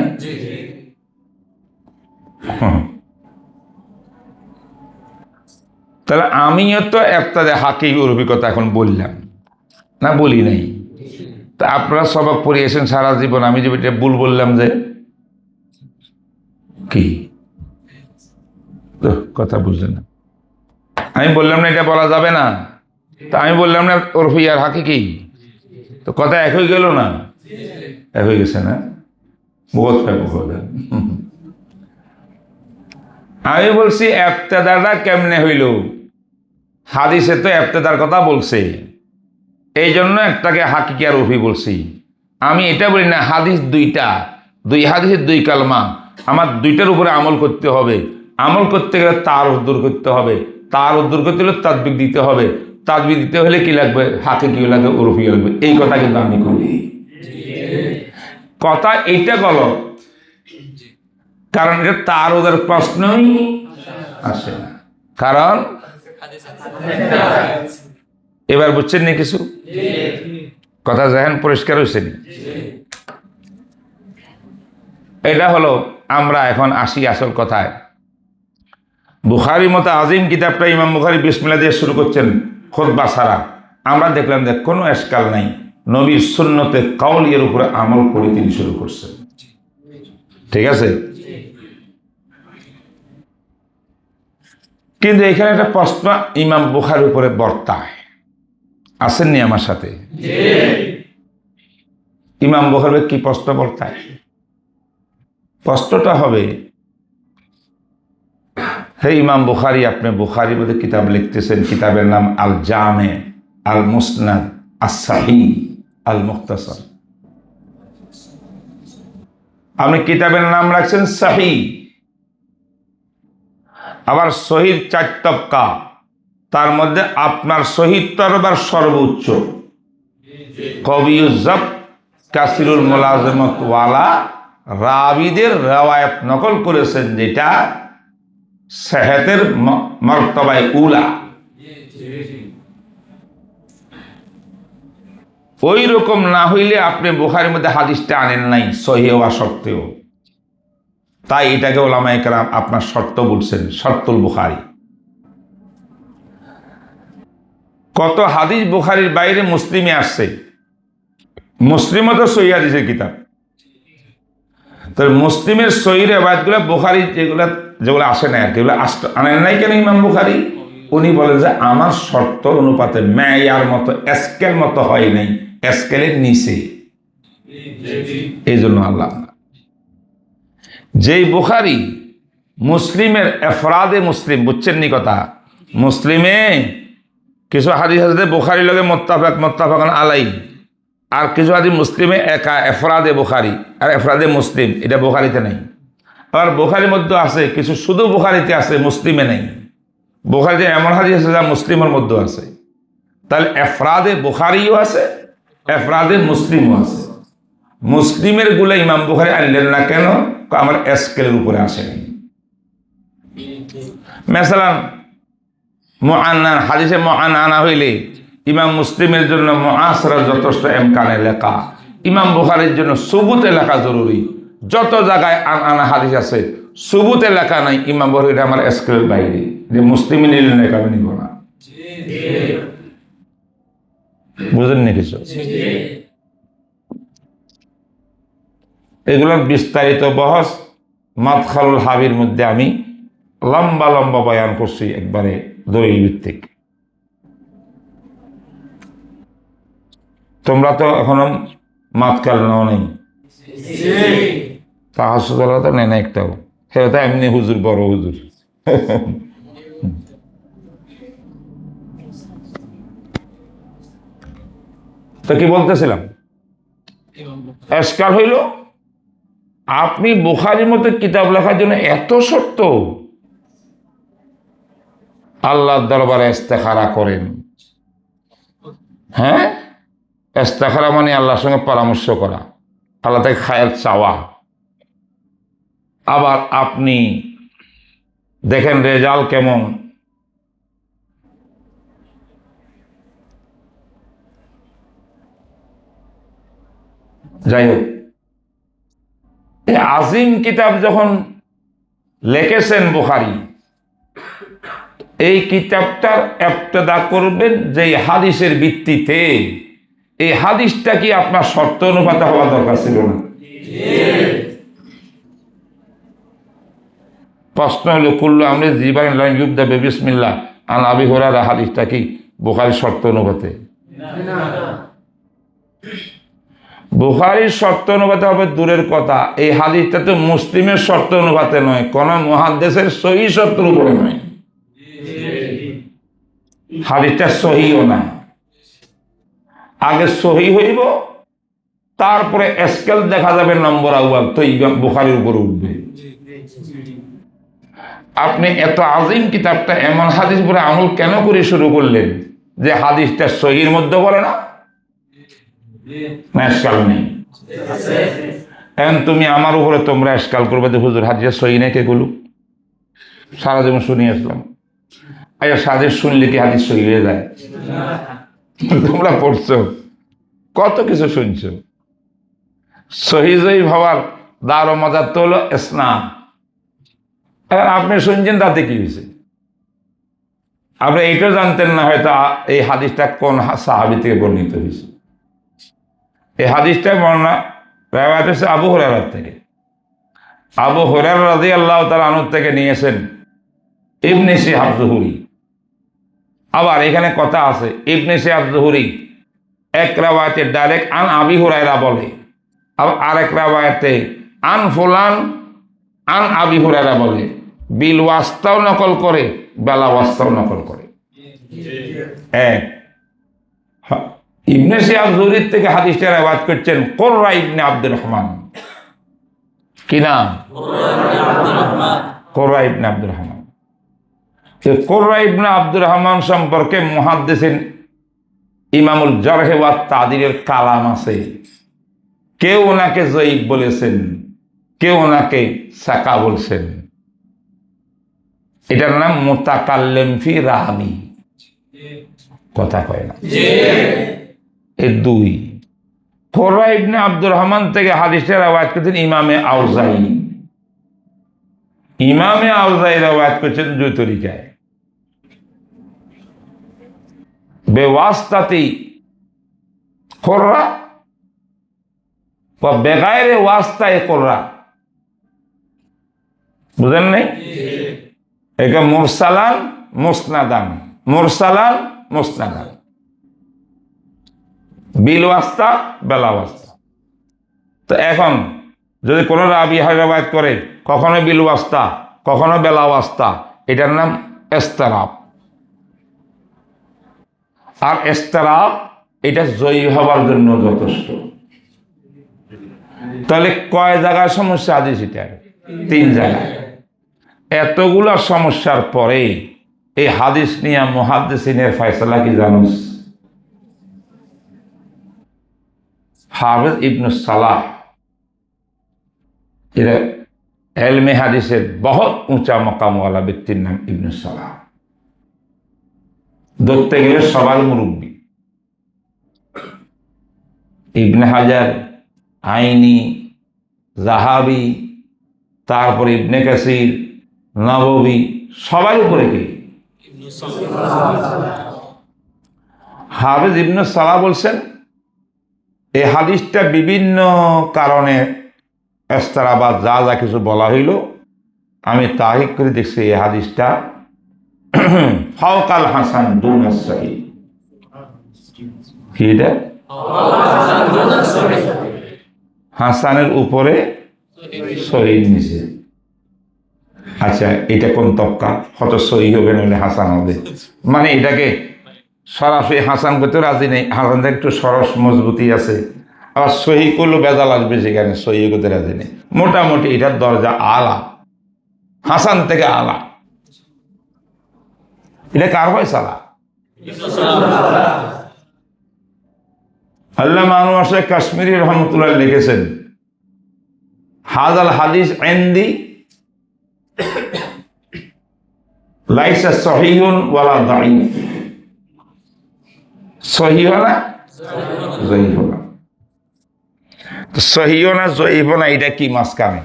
তাহলে আমিও তো একটা হাকিকি উরফি কথা এখন বললাম না, বলি নাই? তা আপনারা সবাক পড়িয়েছেন সারা জীবন, আমি যে এটা ভুল বললাম যে কি কথা বুঝলেন না? আমি বললাম না এটা বলা যাবে না, তা আমি বললাম না উরফি আর হাকিকি, তো কথা এক হয়ে গেল না? এক হয়ে গেছে না? বহুত ব্যাপক হবে। আমি বলছি ইবতেদাটা কেমনে হইল? হাদিসে তো ইবতেদার কথা বলছে, এই জন্য একটাকে হাকিকি আর উরফি বলছি। আমি এটা বলি না হাদিস দুইটা, দুই হাদিসের দুই কালমা, আমার দুইটার উপরে আমল করতে হবে। আমল করতে গেলে তার উদ্দূর করতে হবে, তার উদ্দূর করতে হলে তাদবিক দিতে হবে, তাদবিক দিতে হলে কি লাগবে? হাকিকিও লাগবে, উরফিও লাগবে। এই কথা কিন্তু আমি করি। কথা এইটা গলত, কারণ এটা তার ওদের প্রশ্নই আসে না। কারণ এবার বুঝছেন না কিছু কথা? যেহেন পরিষ্কার হয়েছে। এটা হলো, আমরা এখন আসি আসল কথায়। বুখারী মতো আজিম কিতাবটা ইমাম বুখারী বিসমিল্লাহ দিয়ে শুরু করছেন খুতবা ছাড়া। আমরা দেখলাম যে কোনো এশকাল নাই, নবীর সুন্নতে কাউলিয়ের উপরে আমল করে তিনি শুরু করছেন। ঠিক আছে? কিন্তু এখানে একটা প্রশ্ন ইমাম বুখারীর উপরে বর্তায়, আসেননি আমার সাথে? ইমাম বুখারীর কি প্রশ্ন বর্তায়? প্রশ্নটা হবে, হে ইমাম বুখারী, আপনি বুখারীর মধ্যে কিতাব লিখতেছেন, কিতাবের নাম আল জামে, আল মুসনাদ, আস সাহিহ, আল মুখতাসার। আপনি কিতাবের নাম রাখছেন সাহিহ, আবার সহিহ 4 তবকা, তার মধ্যে আপনার সহিহ তরবার সর্বোচ্চ, কবিউজ জব, কাসিরুল মুলাজমাত ওয়ালা, রাবিদের রওয়ায়াত নকল করেছেন যেটা সেহতের মর্তবায় উলা। ওই রকম না হইলে আপনি বুখারীর মধ্যে হাদিসটা আনেন নাই সহিহ হওয়া সত্ত্বেও। তাই এটাকে ওলামায়ে কেরাম আপনার শর্ত বলছেন, শর্তুল বুখারী। কত হাদিস বুখারীর বাইরে মুসলিমে আসছে। মুসলিমও তো সহিহ হাদিসের কিতাব। তো মুসলিমের সহিহ রিওয়ায়াতগুলো বুখারী যেগুলো আসে না আর কি, এগুলো আনেন নাই কেন ইমাম বুখারী? উনি বলেন যে আমার শর্ত অনুপাতে মেয়ার মতো স্কেল মতো হয় নাই, স্কেলের নিচে, এই জন্য আল্লাহ। যেই বুখারী মুসলিমের এফরাদে মুসলিম, বুঝছেন নি কথা? মুসলিমে কিছু হাদিস আছে বুখারীর লগে মুত্তাফাকুন আলাই, আর কিছু হাদিস মুসলিমে একা এফরাদে বুখারী আর এফরাদে মুসলিম, এটা বুখারীতে নাই। আবার বুখারীর মধ্যে আছে কিছু শুধু বুখারীতে আছে, মুসলিমে নেই। বুখারীতে এমন হাদিস আছে যা মুসলিমের মধ্যে আছে। তাহলে এফরাদে বুখারীও আছে, এফরাদে মুসলিমও আছে। মুসলিমের গুলো ইমাম বুখারী আনলেন না কেন? আমার স্কেলের উপরে আসেনি। মেসালান মুআন্নান, হাদিসে মুআন্নানা হইলে ইমাম মুসলিমের জন্য মুআসরা যথেষ্ট এমকানে লেখা, ইমাম বুখারীর জন্য সুবুতে লেখা জরুরি। যত জায়গায় আনা হাদিস আছে সুবুতে লেখা নাই, ইমাম বুখারী আমার স্কেলের বাইরে, যে মুসলিমে নিলেন না আমি নিব না। বুঝেন না কিছু? এগুলোর বিস্তারিত বহস মাদখালুল হাবির মধ্যে আমি লম্বা লম্বা বয়ান করছি, একবারে দলিল ভিত্তিক। তোমরা তো এখনো মাদখাল নাও নেই, তাহাজ্জুদওয়ালা তো নেই না একটাও, সেটা তো এমনি হুজুর, বড় হুজুর। তো কি বলতেছিলাম, এশকাল হইল আপনি বুখারীর মতো কিতাব লেখার জন্য এত শর্ত, আল্লাহর দরবারে ইস্তেখারা করেন। হ্যাঁ, ইস্তেখারা মানে আল্লাহর সঙ্গে পরামর্শ করা, আল্লাহ থেকে খায়ের চাওয়া। আবার আপনি দেখেন রেজাল্ট কেমন। যাই হোক, এই আজিম কিতাব যখন লিখেছেন বুখারী, এই কিতাবটার ইবতিদা করবেন যে হাদিসের ভিত্তিতে। এই হাদিসটা কি আপনার শর্ত অনুপাতে হওয়া দরকার ছিল না? প্রশ্ন হলো কুল্লু আমরি জিবারিন লা ইউবদা বিসমিল্লাহ আন আবি হুরায়রা, হাদিসটা কি বুখারীর শর্ত অনুপাতে? বুখারীর শর্ত অনুপাতে হবে দূরের কথা, এই হাদিসটা তো মুসলিমের শর্ত অনুপাতে নয়, কোন মুহাদ্দিসের সহিহ শর্তের উপরে নয়। হাদিসটা সহিও না, আগে সহিহ হইব, তারপরে স্কেল দেখা যাবে নম্বর আউয়াল, তো বুখারীর উপরে উঠবে। আপনি এত আজিম কিতাবটা এমন হাদিস পরে আমল কেন করে শুরু করলেন যে হাদিসটা সহির মধ্যে বলে না? এশকাল নেই। এখন তুমি আমার উপরে তোমরা এশকাল করবে যে হুজুর হাদিস সহি নেই, কে গুলো সারা জীবন শুনিয়ে আসলাম। আচ্ছা, সাজের শুনলে কি হাদিস সহি হয়ে যায়? তোমরা পড়ছো, কত কিছু শুনছো। সহি জয়ী হওয়ার দার ও মজার তো হলো ইসলাম। এখন আপনি শুনছেন, তাতে কি হয়েছে? আপনি এইটাও জানতেন না হয়তো এই হাদিসটা কোন সাহাবী থেকে বর্ণিত হয়েছে। এই হাদিসটা বর্ণনা রিওয়ায়াত হচ্ছে আবু হুরায়রা থেকে। আবু হুরায়রা রাদিয়াল্লাহু তাআলা আনহু থেকে নিয়েছেন ইবনে শিহাব যুহরি। আবার এখানে কথা আছে, ইবনে শিহাব যুহরি এক রিওয়ায়াতে ডাইরেক্ট আন আবি হুরায়রা বলে, আবার আরেক রিওয়ায়াতে আন ফুলান আন আবি হুরায়রা বলে। বিল ওয়াস্তাও নকল করে, বেলা ওয়াস্তাও নকল করে। এক ইবনে শিহাব যুহরির থেকে হাদিসটা রিওয়ায়াত করছেন কুররা ইবনে আব্দুর রহমান। কি নাম? কুররা ইবনে আব্দুর রহমান। কুররা ইবনে আব্দুর রহমান সম্পর্কে মুহাদ্দিসিন ইমামুল জারহ ওয়া তা'দীলের কালাম আছে। কেউ ওনাকে যঈফ বলেছেন, কেউ ওনাকে সাকা বলছেন। এটার নাম মুতাকাল্লিম ফি রাবি, কথা কয় না। এই দুই খুররা ইবনে আব্দুর রহমান থেকে হাদিসটা রওয়ায়াত করেছেন ইমামে আউজাই। ইমামে আউজাই রওয়ায়াত করেছেন দুই তরিকায়, বেওয়াস্তাতি খুররা বা বেগায়রে ওয়াস্তায়ে খুররা। বুঝেন নাই? এটা মুরসালান মুসনাদান, মুরসালান মুসনাদান, বিল ওয়াস্তা বেলা ওয়াস্তা। তো এখন যদি কোনো রাবি রওয়ায়াত করে কখনো বিল ওয়াস্তা কখনো বেলা ওয়াস্তা, এটার নাম ইস্তিরাব। আর ইস্তিরাব এটা জয়ী হবার জন্য যথেষ্ট। তাহলে কয় জায়গায় সমস্যা হাদিস? এটা 3 জায়গায়। এতগুলো সমস্যার পরে এই হাদিস নিয়ে মুহাদ্দিসিনের ফয়সালা কি জানোস? হাফেজ ইবনে সালাহ, এরা এলমে হাদিসের বহুত উঁচা মকামওয়ালা ব্যক্তির নাম ইবনে সালাহ। ধরতে গেলে সবার মুরব্বী। ইবনে হাজার, আইনি, জাহাবি, তারপর ইবনে কাসির, নববী, সবার উপরে কে? হাফেজ ইবনে সালাহ বলছেন এই হাদিসটা বিভিন্ন কারণে ইস্তিরাবাদ যা যা কিছু বলা হইল, আমি তাহিক করে দেখছি এই হাদিসটা ফাওকাল হাসান দুনাস সহিহ। কি এটা? হাসানের উপরে সহিহ নিচে। আচ্ছা, এটা কোন তবকা? হত সহিহ হবে না হাসান হবে, মানে এটাকে সরাসরি হাসান করতে রাজি নেই। হাসানটা একটু সরস মজবুতি আছে, আবার সহি করলেও বেজাল আসবে, সেখানে সহি করতে রাজি নেই। মোটামুটি এটার দরজা আলা, হাসান থেকে আলা। এটা কার ফয়সালা? আল্লামা আনোয়ার শাহ কাশ্মীরি রহমতুল্লাহ লিখেছেন, হাযাল হাদিস ইনদি লাইসা সহিহুন ওয়ালা দাঈফ। সহিহ না যঈফ না। তো সহিহ না যঈফ না, এটা কি মাঝখানে?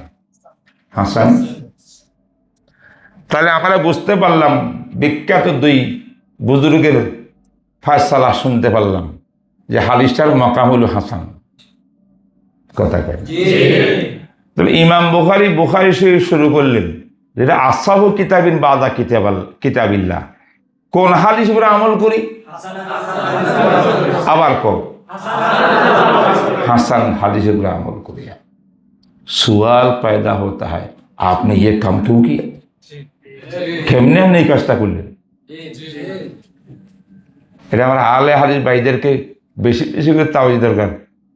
হাসান। তাহলে আমরা বুঝতে পারলাম, বিখ্যাত 2 বুজুর্গের ফয়সালা শুনতে পারলাম যে হাদিসটার মকাম হলো হাসান। কথা কয়? তাহলে ইমাম বুখারী শরীফ শুরু করলেন, যেটা আসহাবু কিতাবিন বাদা কিতাবিল্লাহ। কোন হাদিস উপরে আমল করি? আবার কোন? হাসান হাদিসের উপরে আমল করি। सवाल पैदा होता है, आपने ये काम क्यों किया? কেমনে আপনি এই কাজটা করলেন? এটা আমার আলে হাদিস ভাইদেরকে বেশি বেশি করে তাওয়াজ দরকার।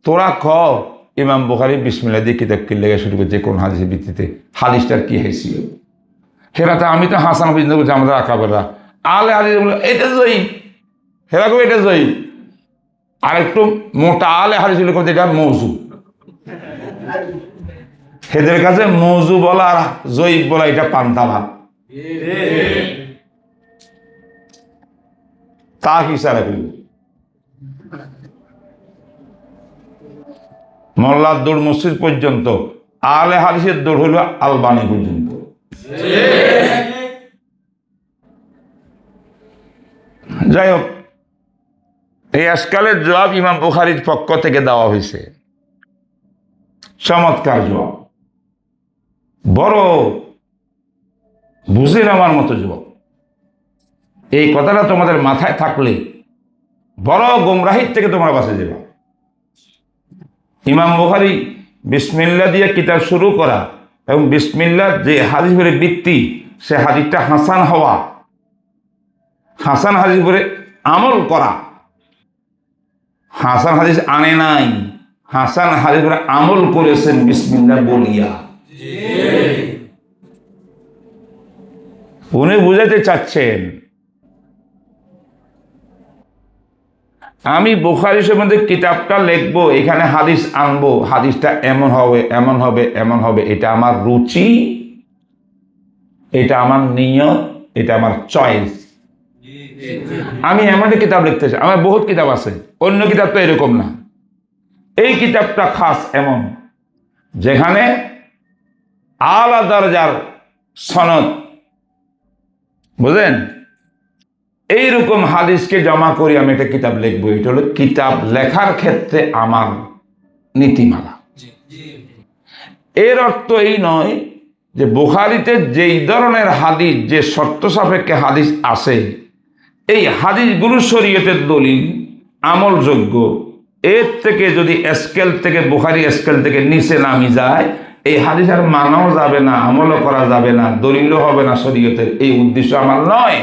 তোরা ক ইমাম বুখারী বিসমিল্লাহ দিয়ে কিতাব কি লেগে শুরু করছে, কোন হাদিসের ভিত্তিতে, হাদিসটার কি হেসিয়ত? হেরাতে আমি তো হাসান পর্যন্ত বলছি আমাদের আকাবেররা আলে হাদিস বলে এটা জয়ী, হেরা কবে এটা জয়ী। আর একটু মোটা আলে হাদিস বলে করতে এটা মৌজু। এদের কাছে মৌজু বলা আর জয়ী বলা এটা পান্তা ভাত। তা কি সারা করল? মোল্লার দৌড় মসজিদ পর্যন্ত, আলে হাদিসের দৌড় হইল আলবানি পর্যন্ত। যাই হোক, এই আজকালের জবাব ইমাম বুখারীর পক্ষ থেকে দেওয়া হয়েছে। চমৎকার জবাব, বড় বুঝে নেওয়ার মতো জবাব। এই কথাটা তোমাদের মাথায় থাকলে বড় গোমরাহির থেকে তোমরা বাঁচে যাবে। ইমাম বুখারী বিসমিল্লাহ দিয়ে কিতাব শুরু করা এবং বিসমিল্লাহ যে হাদিসের ভিত্তি, সে হাদিসটা হাসান হওয়া, হাসান হাদিস করে আমল করা। হাসান হাদিস আনে নাই, হাসান হাদিস করে আমল করেছেন বিসমিল্লাহ বলিয়া। উনি বুঝাতে চাচ্ছেন আমি বুখারী সম্বন্ধে কিতাবটা লিখবো, এখানে হাদিস আনবো, হাদিসটা এমন হবে এমন হবে এমন হবে, এটা আমার রুচি, এটা আমার নিয়ত, এটা আমার চয়েস। আমি এমন একটা কিতাব লিখতে চাই, আমার বহুত কিতাব আছে, অন্য কিতাব তো এরকম না। এই কিতাবটা খাস এমন যেখানে আলা দরজার সনদ, বুঝলেন, এইরকম হাদিসকে জমা করি আমি একটা কিতাব লিখবো। এটা হলো কিতাব লেখার ক্ষেত্রে আমার নীতিমালা। এর অর্থ এই নয় যে বুখারীতে যেই ধরনের হাদিস, যে শর্ত সাপেক্ষে হাদিস আছে, এই হাদিসগুলো শরীয়তের দলিল, আমলযোগ্য, এর থেকে যদি স্কেল থেকে, বুখারী স্কেল থেকে নিচে নামি যায়, এই হাদিস আর মানাও যাবে না, আমলও করা যাবে না, দলিলও হবে না শরীয়তের। এই উদ্দেশ্য আমার নয়।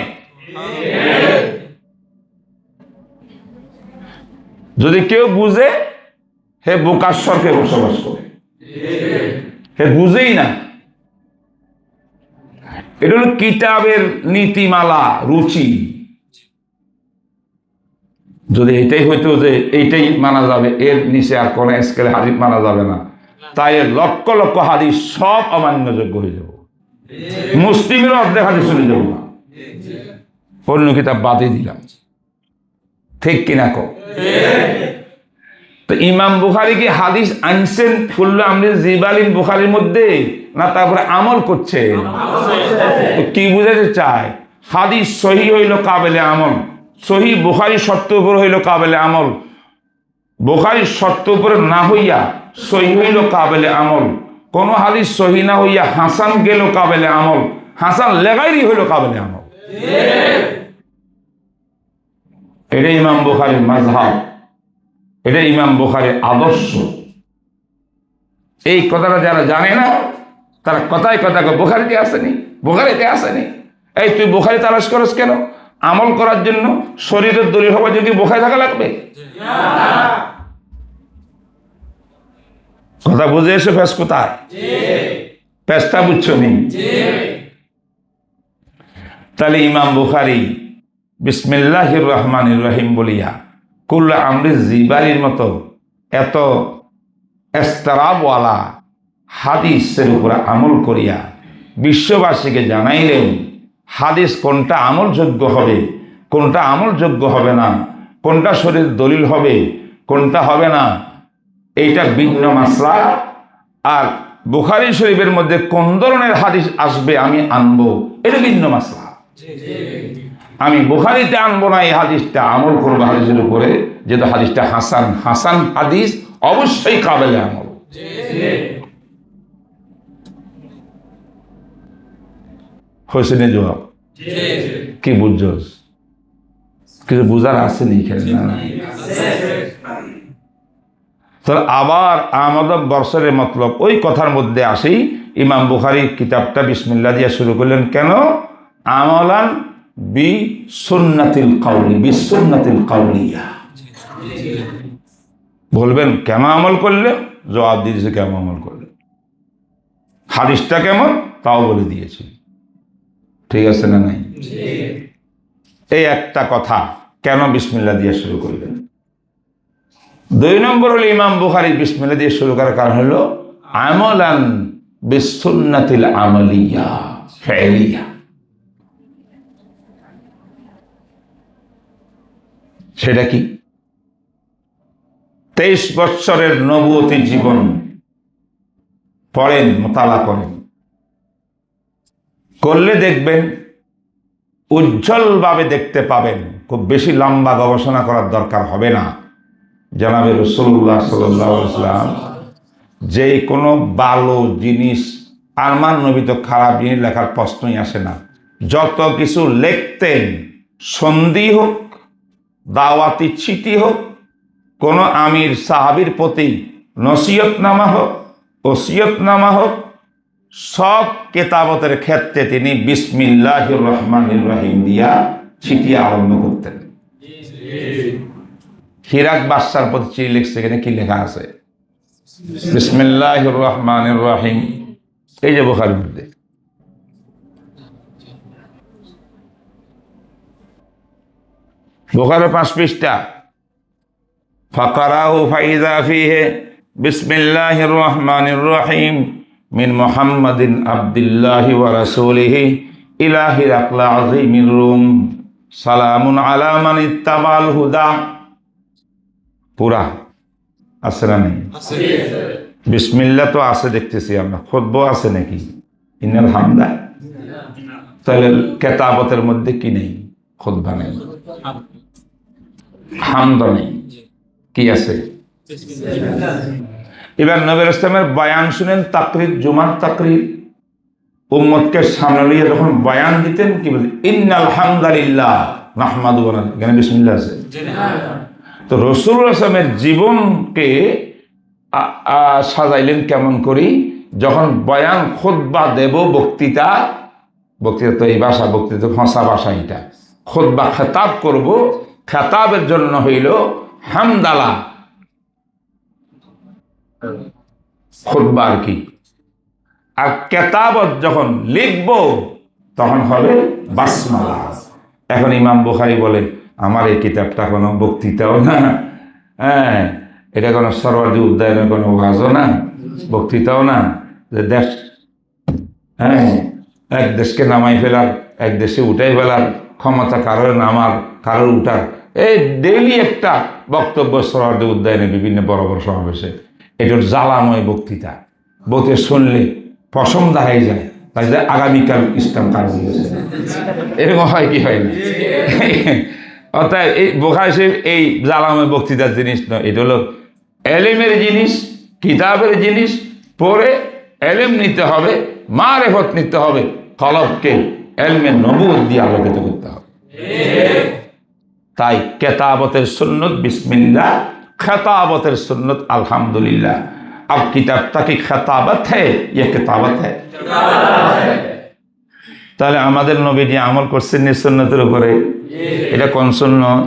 যদি কেউ বুঝে, হে বোকার স্বর্গে বসবাস করে, হে বুঝেই না। এটা হলো কিতাবের নীতিমালা, রুচি। যদি এটাই হইতো যে এইটাই মানা যাবে, এর নিচে আর কোন স্কেলে হাদিস মানা যাবে না, তাই লক্ষ লক্ষ হাদিস সব অমান্যযোগ্য হয়ে যাব। মুসলিমের অর্ধেক হাদিস চলে যাব না, অন্য কিতাব বাদে দিলাম। ঠিক কিনা কো? তো ইমাম বুখারী কি হাদিস আনছেন কুল্লু আমরিন জিবালিন বুখারীর মধ্যে, না তারপরে আমল করছে? কি বুঝাতে চায়? হাদিস সহি হইল কাবেলে আমল, সহি বুখারী শর্ত উপর হইল কাবেলে আমল, বুখারী শর্ত উপরে না হইয়া সহি হইল কাবেলে আমল, কোন হাদিস সহি না হইয়া হাসান গেল কাবেলে আমল, হাসান লেগাইরই হইল কাবেলে আমল। এটা ইমাম বুখারীর মাযহাব, এটা ইমাম বুখারীর আদর্শ। এই কথাটা যারা জানে না, তারা কথায় কথা বুখারীতে আসেনি, বুখারীতে আসেনি। এই তুই বুখারী তালাশ করস কেন? আমল করার জন্য, শরীরের দলিল হওয়ার জন্য কি বুখারী থাকা লাগবে? কথা বুঝে এসে ফেস কোথায়? পেশটা বুঝছো নি? তাহলে ইমাম বুখারী বিসমিল্লাহির রহমানির রহিম বলিয়া কুল্লু আমরি জিবালির মতো এত এস্তারাবওয়ালা হাদিসের উপর আমল করিয়া বিশ্ববাসীকে জানাইলেন হাদিস কোনটা আমলযোগ্য হবে, কোনটা আমলযোগ্য হবে না, কোনটা শরীর দলিল হবে, কোনটা হবে না, এইটা ভিন্ন মাসলা। আর বুখারী শরীফের মধ্যে কোন ধরনের হাদিস আসবে আমি আনবো, এটা ভিন্ন মাসলা। আমি বুখারীতে আনবো না এই হাদিসটা, আমল করবো হাদিসের উপরে, যেহেতু হাদিসটা হাসান। হাসান হাদিস অবশ্যই কাবেলে আমল। হোসেনে জবাব কি বুঝছস? কিছু বুঝার আসেনি এখানে? তাহলে আবার আমাদের বর্ষের মতলব ওই কথার মধ্যে আসেই ইমাম বুখারী কিতাবটা বিসমিল্লাহ দিয়ে শুরু করলেন কেন? আমলান বি সুন্নাতিল কাউলি, বি সুন্নাতিল কাউলিয়া। বলবেন কেন আমল করলে? জবাব দিয়েছে কেন আমল করলে, হাদিসটা কেমন তাও বলে দিয়েছি। ঠিক আছে না নাই? এই একটা কথা, কেন বিসমিল্লাহ দিয়ে শুরু করলেন? 2 নম্বর হলো ইমাম বুখারী বিসমিল্লাহ দিয়ে শুরু করার কারণ হলো আমলান বিসুন্নাতিল আমালিয়া ফাইলিয়া। সেটা কি? 23 বৎসরের নবুয়তি জীবন পড়েন, মোতালা করেন, করলে দেখবেন উজ্জ্বলভাবে দেখতে পাবেন। খুব বেশি লম্বা গবেষণা করার দরকার হবে না। জনাবে রাসূলুল্লাহ সাল্লাল্লাহু আলাইহি ওয়াসাল্লাম যে কোনো ভালো জিনিস, আমার নবী তো খারাপ জিনিস লেখার প্রশ্নই আসে না। যত কিছু লিখতেন, সন্ধি হোক, দাওয়াতি চিঠি হোক, কোন আমির সাহাবীর প্রতি নসিহতনামা হোক, ওসিয়তনামা হোক, সব কেতাবতের ক্ষেত্রে তিনি বিসমিল্লাহির রহমানির রহিম দিয়া চিঠি আরম্ভ করতেন। হিরাক বাদশার প্রতি চিঠি লিখছে, এখানে কি লেখা আছে? বিসমিল্লাহির রহমানির রহিম। এই যে বুখারীর মধ্যে বুখারীর 5 পৃষ্ঠা, ফাকারাহু ফাইযা ফীহি বিসমিল্লাহির রহমানির রহিম মিন মুহাম্মাদিন আবদুল্লাহি ওয়া রাসূলিহি ইলা হিরাকল আযীমির রুম সালামুন আলা মান ইত্তাবাল হুদা। পুরা আছে না নেই? বিসমিল্লাহ তো আছে দেখতেছি আমরা, খুতবা আছে নাকি? ইন্নাল হামদা, তাহলে কেতাবতের মধ্যে কি নেই? খুতবা নেই, হামদ নেই, কি আছে? এবার নবী ইসলামের বয়ান শুনেন, তাকরির, জুমার তাকরির, উম্মতকে সামনে নিয়ে যখন বয়ান দিতেন কি বলতেন? ইন্নাল হামদালিল্লাহ নাহমাদুহু ওয়া নাস্তাঈনুহু, এখানে বিসমিল্লাহ আছে। তো রাসূলুল্লাহ সাল্লাল্লাহু আলাইহি ওয়াসাল্লামের জীবনকে সাজাইলেন কেমন করি? যখন বয়ান, খুতবা দেব, বক্তৃতা তো এই ভাষা, বক্তৃতা ভাষা ভাষা, এটা খুতবা খেতাব করব, খেতাবের জন্য হইল হামদালা, খুতবা আর কি। আর কেতাবত যখন লিখব তখন হবে বাসমালা। এখন ইমাম বুখারী বলে, আমার এই কিতাবটা কোনো বক্তৃতাও না, হ্যাঁ, এটা কোনো সরওয়ার্দী উদ্যানের কোনো ওয়াজও না, বক্তৃতাও না, যে দেশ, হ্যাঁ, এক দেশকে নামাই ফেলার, এক দেশে উঠাই ফেলার ক্ষমতা কারোর নামার, কারোর উঠার, এই ডেইলি একটা বক্তব্য সরওয়ার্দী উদ্যানে বিভিন্ন বড় বড় সমাবেশে, এটার জ্বালাময় বক্তৃতা, বলতে শুনলে পশম দাঁড়াই যায়, তাই যে আগামীকাল ইসলাম কারণ হয়েছে, এরকম হয় কি হয় না? অর্থাৎ এই বুখারী শরীফ এই জ্বালাময় বক্তৃতার জিনিস নয়, এটা হলো এলেমের জিনিস, কিতাবের জিনিস। পড়ে এলেম নিতে হবে, মারেফত নিতে হবে, কলবকে এলমে নবুয়ত দিয়ে আলোকিত করতে হবে। তাই কেতাবতের সুন্নত বিসমিল্লাহ, खताबत सुन्नत अल्हम्दुलिल्लाह। अब किताब की खताबत है, ये किताबत है। তাহলে আমাদের নবী যে আমল করছেন সুন্নতের উপরে, এটা কোন সুন্নত?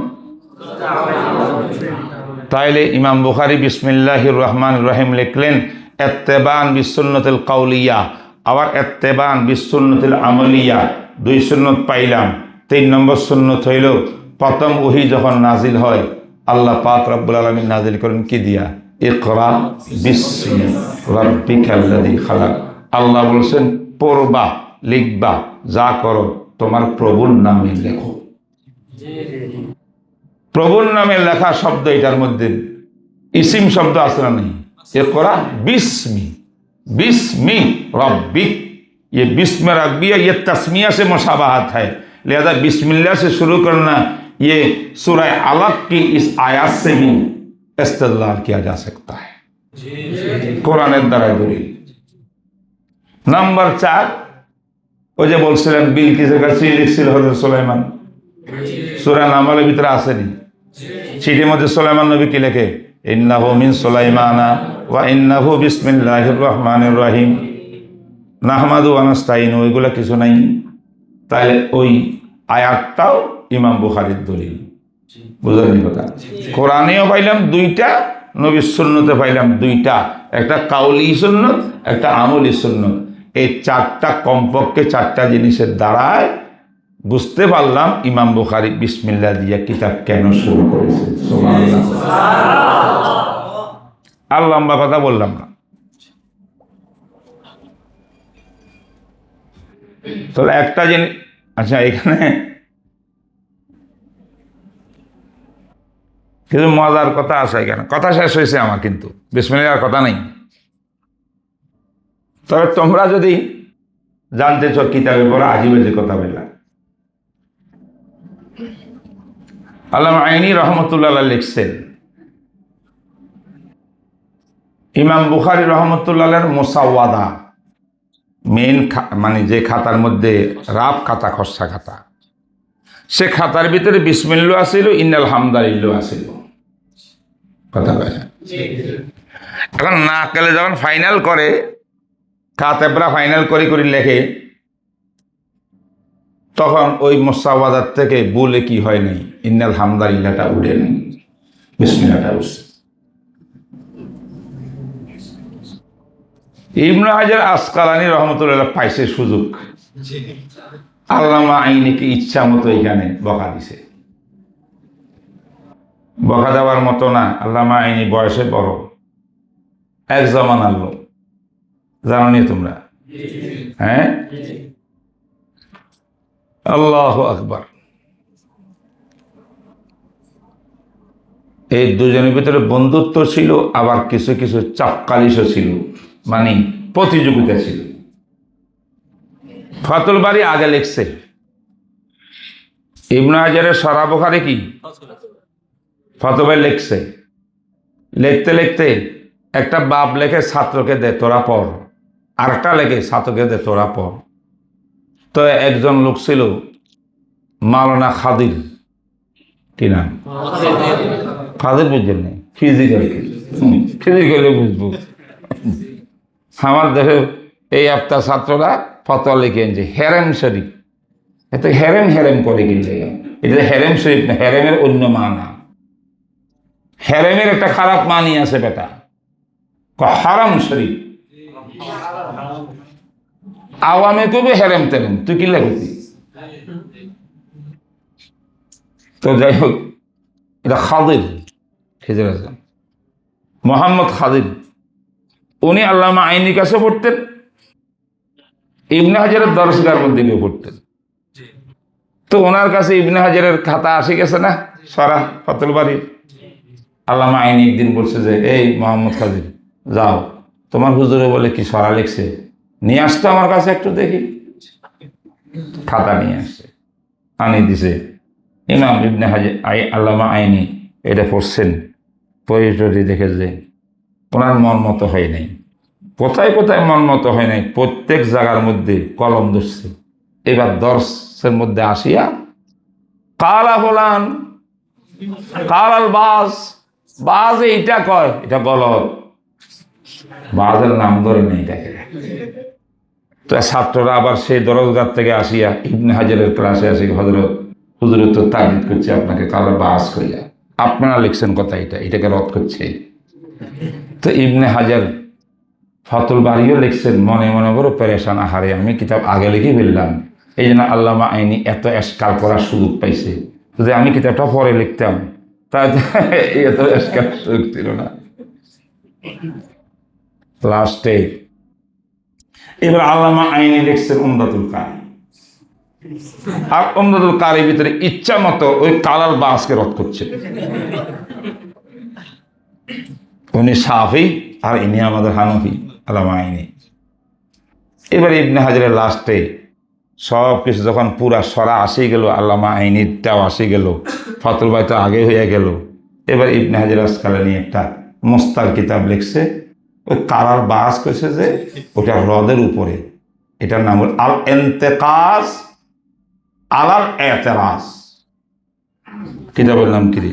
তাইলে ইমাম বুখারী বিসমিল্লাহির রহমানির রহিম লিখলেন ইত্তেবান বিসুন্নতিল কাউলিয়া, আবার ইত্তেবান বিসুন্নতিল আমলিয়া, দুই সুন্নত পাইলাম। 3 নম্বর সুন্নত হইল প্রথম ওহী যখন নাজিল হয় আল্লাহ পাক রব্বুল আলামিন নাজিল করেন কি দিয়া? ইকরা বিসমি রাব্বিকাল্লাযী খালাক। আল্লাহ বলছেন পড়বা, লিখবা, যা করো তোমার প্রভুর নামে লেখো। প্রভুর নামে লেখা শব্দ এটার মধ্যে ইসিম শব্দ আছে না নেই? ইকরা बिस्मी, बिस्मी रब्बिक, ये बिस्म रब्बिया ये तस्मिया से मुशाबाहत है, लिहाजा बिस्मिल्लाह से शुरू करना ये सूरह अलग की इस आयत से भी इस्तेदलाल किया जा सकता है, कुराনের দ্বারা দলিল। নাম্বার 4, ওই যে বলছিলেন বিলকিসের কাছে লিখছিল হযরত সুলাইমান, সূরা নামলের ভিতরে আসেনি? চিঠির মধ্যে সুলাইমান নবী কি লেখে? ইন্নাহু মিন সুলাইমানা ওয়া ইন্নাহু বিসমিল্লাহির রহমানির রহিম নাহমাদু ওয়া নাস্তাইনু, এগুলা কিছু নাই। তাহলে ওই আয়াতটাও ইমাম বুখারীর দলিল। বুঝলেন কথা? কোরআনেও পাইলাম 2টা, নবীর সুন্নতে পাইলাম 2টা, একটা কাউলি সুন্নত, একটা আমলি সুন্নত। এই 4টা কমপক্ষে 4টা জিনিসের দ্বারায় বুঝতে পারলাম ইমাম বুখারী বিসমিল্লাহ দিয়া কিতাব কেন শুরু করেছে। আর লম্বা কথা বললাম না। তাহলে একটা জিনিস, আচ্ছা এখানে কিছু মজার কথা আছে, এখানে কথা শেষ হয়েছে আমার, কিন্তু বিসমিল্লাহর কথা নেই। তবে তোমরা যদি জানতে চাও কিতাবে পড়া আজীবে যে কথা বললাম, আল্লামা আইনি রহমতুল্লাহ লিখছেন ইমাম বুখারী রহমতুল্লাহের মুসাওয়াদা, মেন মানে যে খাতার মধ্যে রাফ খাতা, খসড়া খাতা, সে খাতার ভিতরে বিসমিল্লাহ আছিল, ইন্নাল হামদালিল্লাহ আছিল। কথা কয় এখন না কালে যখন ফাইনাল করে, কাতেবরা ফাইনাল করে করে লেখে, তখন ওই মুসাওয়াদার থেকে বলে কি হয় নাই, ইন্নাল হামদালিল্লাহটা উঠে নাই, বিসমিল্লাহটা উঠছে। ইবনে হাজার আসকালানী রহমতুল্লাহ পাইছে সুযোগ, আল্লামা আইনিকে ইচ্ছা মতো এখানে বকা দিছে। বকা দেওয়ার মতো না, আল্লামা আইনি বয়সে বড়, এক জমানার লোক, জানো নি তোমরা? হ্যাঁ, আল্লাহু আকবার। এই দুজনের ভিতরে বন্ধুত্ব ছিল, আবার কিছু কিছু চাপকালিশও ছিল, মানে প্রতিযোগিতা ছিল। ফাতুল বারী আগে লিখছে, ইবনে হাজারের সরাহ বুখারী কি ফাতুল বারী লিখছে। লিখতে লিখতে একটা বাপ লেখে ছাত্রকে দে তোরা পড়, আরেকটা লেখে ছাত্রকে দে তোরা পড়। তো একজন লোক ছিল মাওলানা খাদির, কি নাম? খাদির বুঝছেন না? ফিজিক্যালি বুঝবো। আমার দেখে এই একটা ছাত্ররা ফতোয়া লিখে আনছে হেরেম শরীফ। এত হেরেম হেরেম করে কিনলে, এটা হেরেম শরীফ না, হেরেমের অন্য মানা। হেরেমের একটা খারাপ মানি আছে বেটা, হারাম শরীফ। আওয়ামে কবে হেরেম তেরেম, তুই কি লেখছি? তো যাই হোক, এটা খাদির, খেজুর আজম মোহাম্মদ খাদির, উনি আল্লামা আইনির কাছে পড়তেন, ইবনে হাজারের দরসগার মধ্যে গিয়ে পড়তেন। তো ওনার কাছে ইবনে হাজারের খাতা আসে গেছে না, সরা ফাতুল বারী। আল্লামা আইনি একদিন বলছে যে, এই মোহাম্মদ খাদির, যাও তোমার হুজুরে বলে কি সরা লিখছে, নিয়ে আসতো আমার কাছে একটু দেখি। খাতা নিয়ে আসছে, আনি দিছে। ইমাম ইবনে হাজার আল্লামা আইনি এটা পড়ছেন, পরিচয় দেখে যে ওনার মন মতো হয় নাই, কোথায় কোথায় মন মতো হয় নাই, প্রত্যেক জায়গার মধ্যে কলম ধরছে। এবার দর্শের মধ্যে আসিয়া কালা বলান কালাল বাস, বাস এইটা কয়, এটা গলত, বাজের নাম ধরে নেই এটাকে। তো ছাত্ররা আবার সেই দরজগার থেকে আসিয়া ইবনে হাজারের ক্লাসে আসি, হজরত হুজুরের তো তাগিদ করছে আপনাকে কালার বাস কইয়া, আপনারা লিখছেন কথা, এটাকে রদ করছে। তো ইবনে হাজার ফাতুল বারীও লিখছেন, মনে মনে বড় পেরেশান, আহারে আমি কিতাব আগে লিখে ফেললাম, এই জন্য আল্লামা আইনি এত এসকাল করার সুযোগ পাইছে। যদি আমি কিতাবটা পরে লিখতাম তাহলে এত এসকাল সুযোগ ছিল না। লাস্টে এবার আল্লামা আইনি লিখছেন উমদাতুল কারি, আর উমদাতুল কারির ভিতরে ইচ্ছা মতো ওই কালাল বাসকে রদ করছে। উনি শাফি আর ইনি আমাদের হানফি, আল্লামা আইনি। এবার ইবনে হাজারের লাস্টে সব কিছু যখন পুরা সরা আসে গেল, আল্লামা আইনিরটাও আসে গেল, ফাতুল বারী তো আগে হয়ে গেল। এবার ইবনে হাজার আসকালানি একটা মোস্তার কিতাব লিখছে, ওই কালার বাস করেছে যে ওটা হ্রদের উপরে, এটার নাম হল আল ইন্তেকাস আলাল এতেরাস। কিতাবের নাম কি?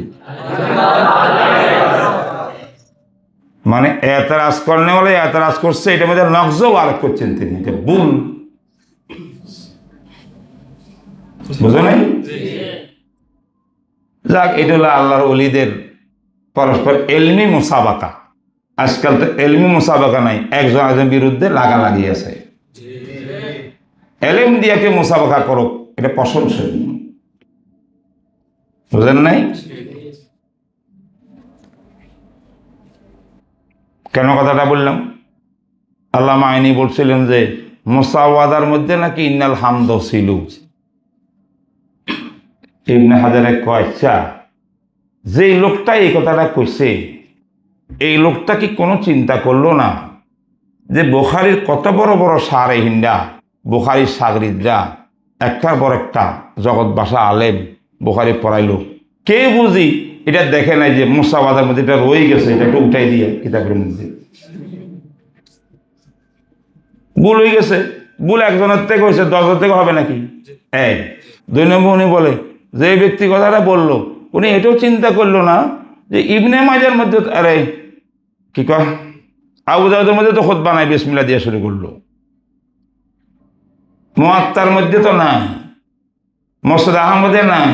মানে এতেরাজ করনে বলে এতেরাজ করছে, এটার মধ্যে নকজ আরোপ করছেন তিনি, এটা ভুল, বুঝো নাই? যাক, এটা হলো আল্লাহর ওলিদের পরস্পর এলমি মুসাবাকা। আজকাল তো এলমি মুসাবাকা নাই, একজন একজন বিরুদ্ধে লাগালাগি আছে। এলম দিয়ে কেউ মুসাবাকা করো, এটা প্রশংসনীয়, বুঝেন নাই? কেন কথাটা বললাম? আল্লামা আইনি বলছিলেন যে মুসাওয়াদার মধ্যে নাকি ইন্নাল হামদ ছিল। ইবনে হাজারে কয়, আচ্ছা যে লোকটা এই কথাটা কইছে, এই লোকটা কি কোনো চিন্তা করলো না যে বুখারীর কত বড় বড় সারে হিন্দা, বুখারীর সাগরিদরা একটার পর একটা জগৎ ভাষা আলেম বুখারী পড়াইলো, কে বুঝি এটা দেখে নাই যে মুসাওয়াদার মধ্যে এটা রয়ে গেছে, এটা একটু উঠাই দিয়ে কিতাবের মধ্যে ভুল হয়ে গেছে। ভুল একজনের থেকে হয়েছে, 10 থেকে হবে নাকি? এক। 2 নম্বর উনি বলে যে ব্যক্তি কথাটা বললো, উনি এটাও চিন্তা করলো না যে ইবনে মাজার মধ্যে, আরে কি কয়, আবু দাউদের মধ্যে তো খুতবা নাই, বিসমিল্লাহ দিয়ে শুরু করলো। মুয়াত্তার মধ্যে তো নাই, মুসনাদ আহমদে নাই,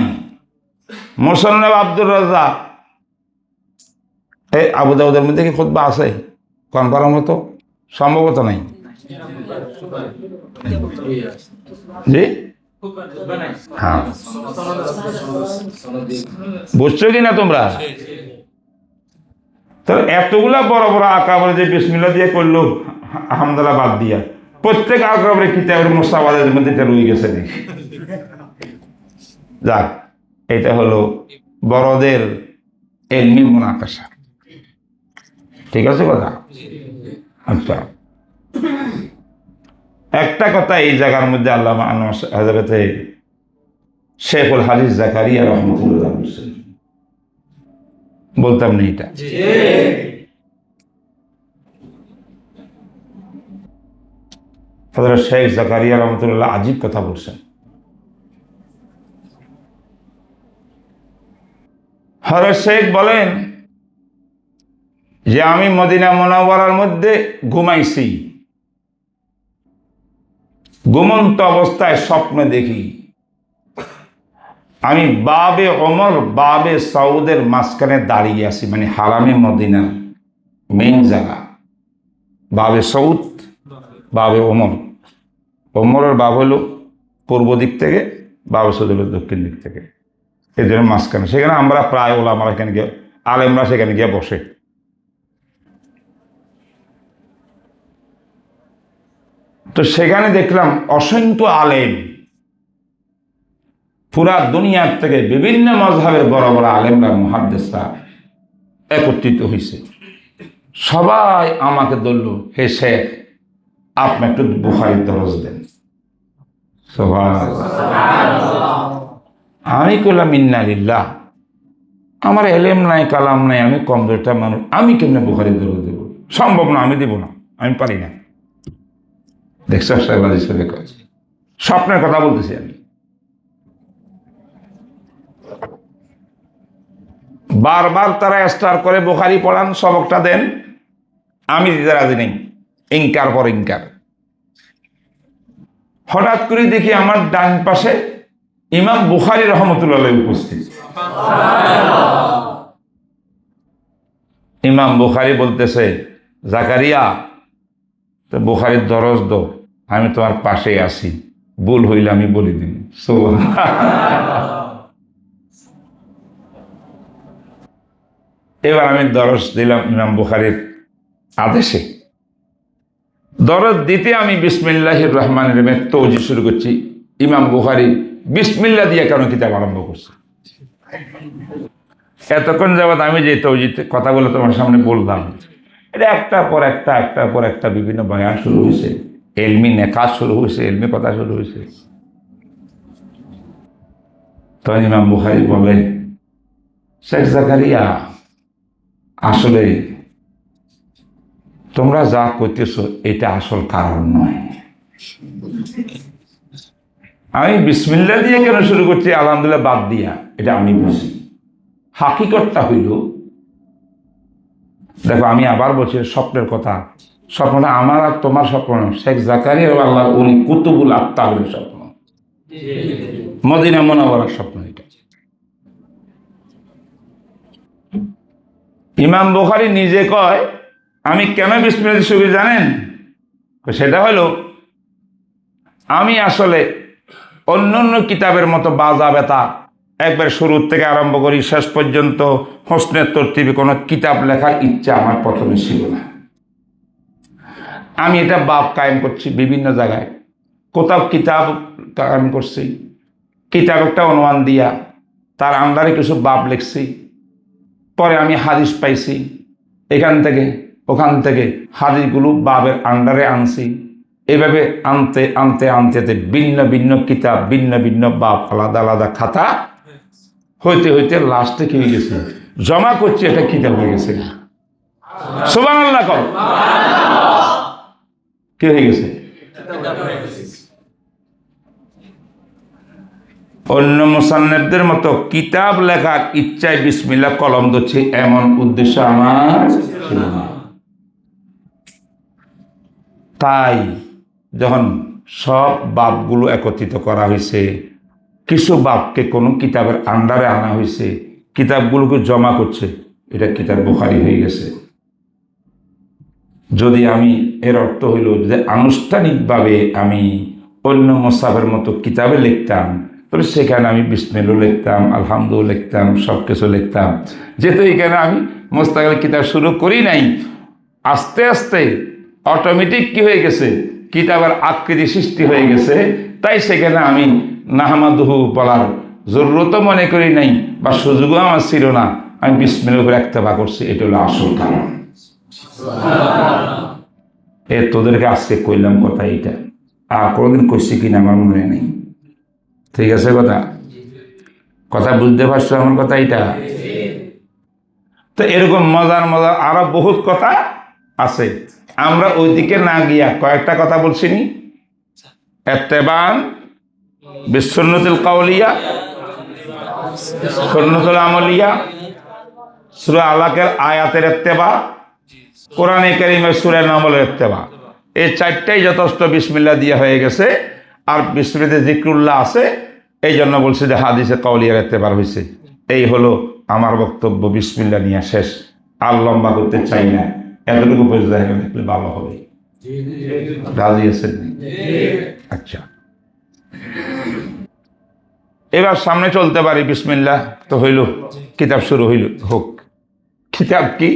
মুসন্নাফ আব্দুর রাজ্জাক, এই আবু দাউদের মধ্যে কি খুতবা আছে? কনফার্ম মতো সম্ভবত নাই। জি হ্যাঁ, বুঝছো কিনা তোমরা? তাহলে এতগুলা বড় বড় আকাবরে যে বিসমিল্লাহ দিয়ে করলো, আলহামদুলিল্লাহ বাদ দিয়া, প্রত্যেক আকাবরে কিতাবের মুসাওয়াদের মধ্যে এটা রয়ে গেছে নাকি? যাক, এটা হলো বড়দের এলমি মুনাকাশা। ঠিক আছে কথা? আচ্ছা, একটা কথা এই জায়গার মধ্যে আল্লামা হযরতে শেখুল হাদিস জাকারিয়া রাহমাতুল্লাহ বলছেন, বলতাম না এটা? হযরত শেখ জাকারিয়া রাহমাতুল্লাহ আজীব কথা বলছেন। হযরত শেখ বলেন যে আমি মদিনা মুনাওয়ারার মধ্যে ঘুমাইছি, ঘুমন্ত অবস্থায় স্বপ্নে দেখি আমি বাবে ওমর বাবে সাউদের মাঝখানে দাঁড়িয়ে আছি, মানে হারামে মদিনা মেইন জায়গা, বাবে সৌদ বাবে ওমর, ওমরের বাব হলো পূর্ব দিক থেকে, বাবে সৌদ হলো দক্ষিণ দিক থেকে, এই জন্য মাঝখানে। সেখানে আমরা প্রায় ওলামারা এখানে গিয়ে, আলেমরা সেখানে গিয়ে বসে। তো সেখানে দেখলাম অসংখ্য আলেম, পুরা দুনিয়ার থেকে বিভিন্ন মাযহাবের বড় বড় আলেমরা, মুহাদ্দিসরা একত্রিত হয়েছে। সবাই আমাকে বলল, হে শেখ, আপনি একটু বুখারীর দরজ দেন। সুবহানাল্লাহ। আমি কইলাম ইন্না লিল্লাহ, আমার এলেম নাই, কালাম নাই, আমি কমজোরটা মানুষ, আমি কেমনে বুখারীর দরজ দেব? সম্ভব না, আমি দেব না, আমি পারি না। দেখছ স্বপ্নের কথা বলতেছি আমি। বারবার তারা স্টার করে বুখারী পড়ান, সবকটা দেন, আমি দিতে রাজি নেই, ইনকার পর ইনকার। হঠাৎ করে দেখি আমার ডান পাশে ইমাম বুখারী রাহমাতুল্লাহ আলাইহি উপস্থিত। ইমাম বুখারী বলতেছে, জাকারিয়া, তো বুখারীর দরজ দো, আমি তোমার পাশে আছি, ভুল হইলে আমি বলি দিন। এবার আমি দরজ দিলাম ইমাম বুখারীর আদেশে। দরজ দিতে আমি বিসমিল্লাহির রহমানির রহিম তৌজি শুরু করছি। ইমাম বুখারী বিসমিল্লাহ দিয়ে কেন কিতাব আরম্ভ করছে? এতক্ষণ যাবৎ আমি যে তৌজিতে কথাগুলো তোমার সামনে বললাম, এটা একটার পর একটা বিভিন্ন বয়ান শুরু হয়েছে, এলমি নেকাজ শুরু হয়েছে, এলমি কথা শুরু হয়েছে। তখন ইমাম বুখারী বলে, শেখ জাকারিয়া, আসলে তোমরা যা করতেছ এটা আসল কারণ নয়। আমি বিসমিল্লাহ দিয়ে কেন শুরু করছি, আলহামদুলিল্লাহ বাদ দিয়া, এটা আমি বুঝি। হাকিকতটা হইল, দেখো আমি আবার বলছি স্বপ্নের কথা, স্বপ্নটা আমার আর তোমার স্বপ্ন না, শেখ জাকারিয়া আল্লাহ উনি কুতুবুল আত্তাবের স্বপ্ন, মদিনা মুনাওয়ারার স্বপ্ন। এটা ইমাম বুখারী নিজে কয়, আমি কেন বিসমিল্লাহ দিয়ে শুরু করি জানেন? সেটা হলো, আমি আসলে অন্য কিতাবের মতো বাজা বেতা একবার শুরুর থেকে আরম্ভ করি শেষ পর্যন্ত হোসনের তরতিবে কোনো কিতাব লেখার ইচ্ছা আমার প্রথমে ছিল না। আমি এটা বাব কায়েম করছি বিভিন্ন জায়গায়, কোথাও কিতাব কায়েম করছি, কিতাব একটা অনুমান দিয়া তার আন্ডারে কিছু বাব লিখছি, পরে আমি হাদিস পাইছি, এখান থেকে ওখান থেকে হাদিসগুলো বাবের আন্ডারে আনছি। এভাবে আনতে আনতে আনতে ভিন্ন ভিন্ন কিতাব, ভিন্ন ভিন্ন বাব, আলাদা আলাদা খাতা হইতে হইতে লাস্টে কি হয়ে গেছে, জমা করছি, এটা কিতাব হয়ে গেছে। সুবহানাল্লাহ কও। কি হয়ে গেছে? অন্য মুসান্নিফদের মতো কিতাব লেখার ইচ্ছায় বিসমিল্লাহ কলম ধরছি, এমন উদ্দেশ্য আমার ছিল না। তাই যখন সব বাবগুলো একত্রিত করা হয়েছে, কিছু বাবকে কোনো কিতাবের আন্ডারে আনা হয়েছে, কিতাবগুলোকে জমা করছে, এটা কিতাব বুখারী হয়ে গেছে। যদি আমি এর অর্থ হইল যে আনুষ্ঠানিকভাবে আমি অন্য মুসাফের মতো কিতাবে লিখতাম, তাহলে সেখানে আমি বিসমিল্লাহ লিখতাম, আলহামদুলিল্লাহ লিখতাম, সব কিছু লিখতাম। যেহেতু এখানে আমি মুস্তাকিল কিতাব শুরু করি নাই, আস্তে আস্তে অটোমেটিক কি হয়ে গেছে, কিতাবের আকৃতি সৃষ্টি হয়ে গেছে। তাই সেখানে আমি নাহমাদুহু বলার জরুরতও মনে করি নাই, বা সুযোগও আমার ছিল না। আমি বিসমিল্লাহ করে একতেবা করছি, এটা হলো আসল কারণ। তোদেরকে আজকে কইলাম কথা এইটা, আর কোনোদিন কইছি কিনা আমার মনে নেই। ঠিক আছে? কথা বুঝতে পারছো আমার কথা এইটা? তো এরকম মজার মজার আরো বহুত কথা আছে। আমরা ওইদিকে না গিয়া কয়েকটা কথা বলছি নি, ইত্তেবান বিসুন্নাতিল কাওলিয়া, সুন্নাতুল আমলিয়া, সূরা আলাকের আয়াতের ইত্তেবা, কোরআনে কারীমের সূরা নামলের ইত্তেবা। এই চারটাই যথেষ্ট বিসমিল্লাহ দিয়ে হয়ে গেছে। আর বিসমিল্লাতে যিকরুল্লাহ আছে, এই জন্য বলছে যে হাদিসে কাওলিয়ার ইত্তেবা হয়েছে। এই হলো আমার বক্তব্য। বিসমিল্লাহ নিয়ে শেষ। আর লম্বা করতে চাই না, এতটুকু বুঝতে থাকলে ভালো হবে। রাজি আছেন? আচ্ছা, এবার সামনে চলতে পারি। বিসমিল্লাহ তো হইল, কিতাব শুরু হইল, হোক। কিতাব কি?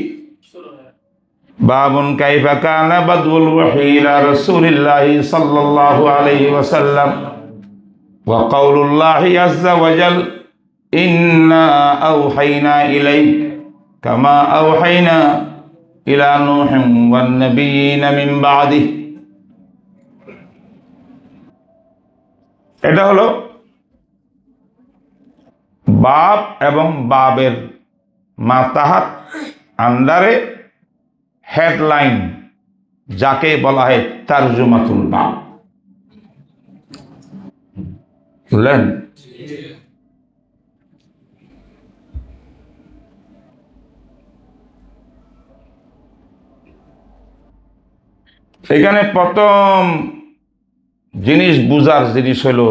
বাবুন কাইফা কানা বাদউল ওয়াহয়ি ইলা রাসূলিল্লাহি সাল্লাল্লাহু আলাইহি ওয়াসাল্লাম ওয়া কাউলুল্লাহি আযজা ওয়া জাল ইন্না আওহাইনা ইলাইক কামা আওহাইনা ইলা নূহিন ওয়ান নাবিয়িনা মিন বাদিহি। এটা হলো বাব এবং বাবের মাতাহাত আন্ডারে হেডলাইন, যাকে বলা হয় তারজুমাতুল বাব। বুঝলেন? এখানে প্রথম জিনিস বুঝার জিনিস হলো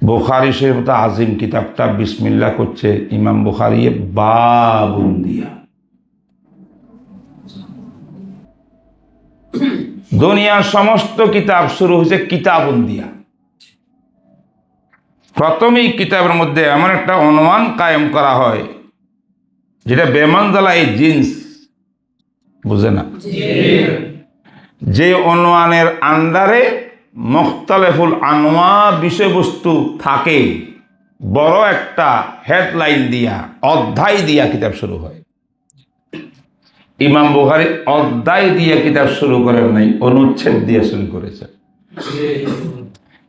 বুখারী শরীফ আজিম কিতাবটা বিসমিল্লাহ করছে ইমাম বুখারী বাবুন দিয়া। দুনিয়ার সমস্ত কিতাব শুরু হয়েছে কিতাবুন দিয়া। প্রথমেই কিতাবের মধ্যে এমন একটা অনুমান কায়েম করা হয় যেটা বেমানজালা এই জিন্স বুঝে না, যে অনুমানের আন্ডারে মুখতালিফুল আনওয়া বিষয়বস্তু থাকে, বড় একটা হেডলাইন দিয়া, অধ্যায় দিয়া কিতাব শুরু হয়। ইমাম বুখারী অধ্যায় দিয়ে কিতাব শুরু করেন নাই, অনুচ্ছেদ দিয়ে শুরু করেছে।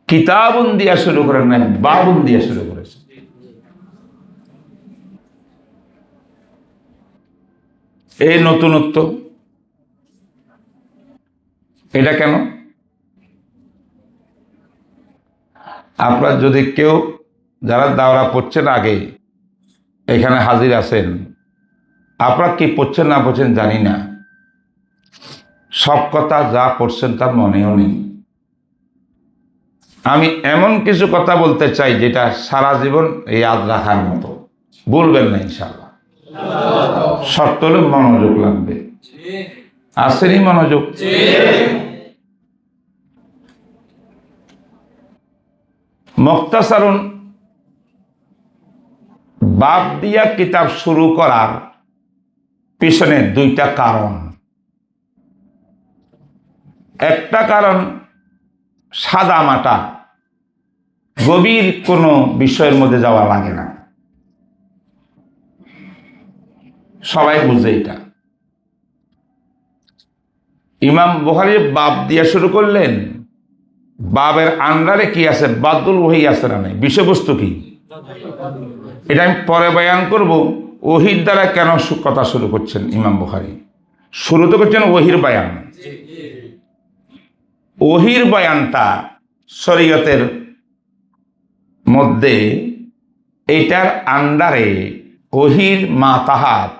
কিতাবুন দিয়া শুরু করেন নাই, বাবুন দিয়া শুরু করেছে। এই নতুনত্ব। এটা কেন? আপনার যদি কেউ যারা দাওরা পড়ছেন আগে এখানে হাজির আছেন, আপনারা কি পড়ছেন না পড়ছেন জানি না, সব কথা যা পড়ছেন তার মনেও নেই। আমি এমন কিছু কথা বলতে চাই যেটা সারা জীবন ইয়াদ রাখার মতো। বলবেন না ইনশাআল্লাহ। শর্ত হলে মনোযোগ লাগবে। আসেনি মনোযোগ? মুখতাসারুন বাব দিয়া কিতাব শুরু করার পিছনে দুইটা কারণ। একটা কারণ সাদা মাটা, গভীর কোনো বিষয়ের মধ্যে যাওয়া লাগে না, সবাই বুঝে এটা। ইমাম বুখারী বাব দিয়া শুরু করলেন, বাবের আন্ডারে কি আছে? বাদুল ওহী আছে না নাই? বিষয়বস্তু কি? এটা আমি পরে বয়ান করব। ওহীর দ্বারা কেন কথা শুরু করছেন ইমাম বুখারী? শুরুতে করছেন ওহীর বয়ান। ওহীর বয়ানটা শরীয়তের মধ্যে এটার আন্ডারে ওহীর মাতাহাত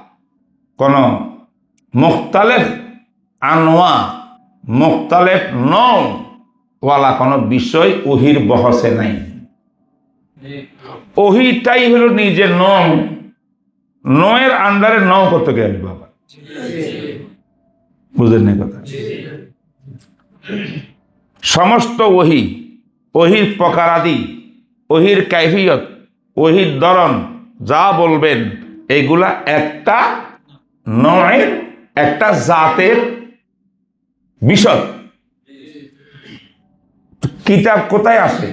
কোন মুখতালিফ আনওয়া, মুখতালিফ নও ওয়ালা কোনো বিষয় ওহীর বহসে নাই। ওহীটাই হলো নিজে নও, নয়ের আন্ডারে নও করতে গেলে বাবা, বুঝলেন না কথা? সমস্ত ওহী, ওহীর প্রকারাদি, ওহীর কাইফিয়ত, ওহীর ধরন যা বলবেন এগুলা একটা নয়ের, একটা জাতের বিষয়। কিতাব কোথায় আসে?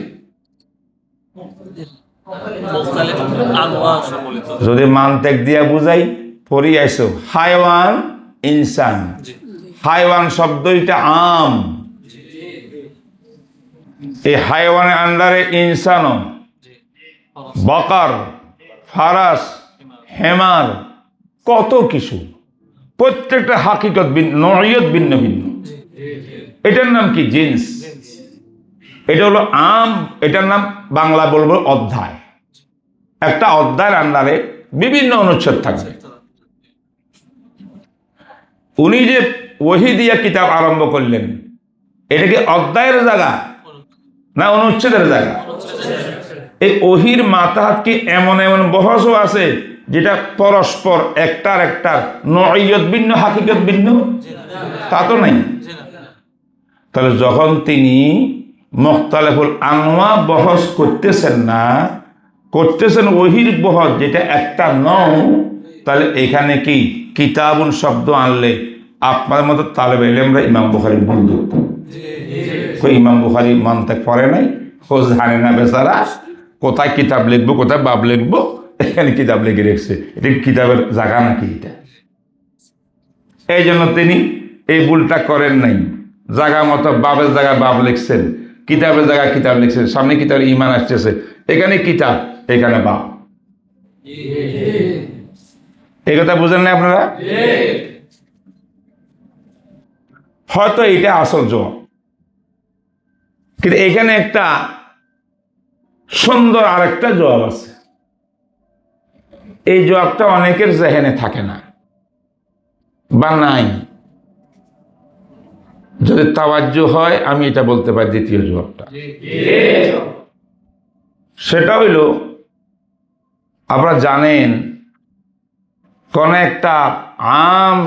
যদি মানতেক দিয়া বুঝাই পড়ি আইসো হাইওয়ান ইনসান। হাইওয়ান শব্দটা আম, এই হাইওয়ানের আন্ডারে ইনসানও, বকর, ফারাস, হেমার, কত কিছু, প্রত্যেকটা হাকিকত নয়ত ভিন্ন ভিন্ন। এটার নাম কি? জিন্স। এটা হলো আম, এটার নাম বাংলা বলবো অধ্যায়। একটা অধ্যায়ের আন্ডারে বিভিন্ন অনুচ্ছেদ থাকবে। উনি যে ওহী দিয়া কিতাব আরম্ভ করলেন, এটা কি অধ্যায়ের জায়গা না অনুচ্ছেদের জায়গা? এই ওহীর মাথাত কি এমন এমন বহসও আছে যেটা পরস্পর একটার একটার নয়ত ভিন্ন হাকিকত ভিন্ন? তা তো নাই। তাহলে যখন তিনি মুখতালিফুল আনওয়া বহস করতেছেন না, করতেছেন ওহীর বহস যেটা একটা নও, তাহলে এখানে কি কিতাবুন শব্দ আনলে আপনার মতো তালেবে ইলমরা ইমাম বুখারী ভুল ধরত। ইমাম বুখারী মানতেক পড়ে নাই, ও জানে না বেচারা কোথায় কিতাব লিখবো, কোথায় বাব লিখবো, এখানে কিতাব লিখে রেখেছে। এটা কিতাবের জায়গা নাকি এটা? এই জন্য তিনি এই ভুলটা করেন নাই। জায়গা মতো বাবের জায়গায় বাব লিখছেন, কিতাবের জায়গায় কিতাব লিখছেন। সামনে কিতাবের ইমান আসতেছে, এখানে কিতাব, এখানে বাব। এই কথা বুঝেন না আপনারা? হয়তো এটা আসল জবাব, কিন্তু এখানে একটা সুন্দর আরেকটা জবাব আছে। এই জবাবটা অনেকের জেহেনে থাকে না বা নাই। যদি তাওয়াজ্জু হয় আমি এটা বলতে পারি দ্বিতীয় জবাবটা। সেটা হইল, আপনারা জানেন কোন একটা আম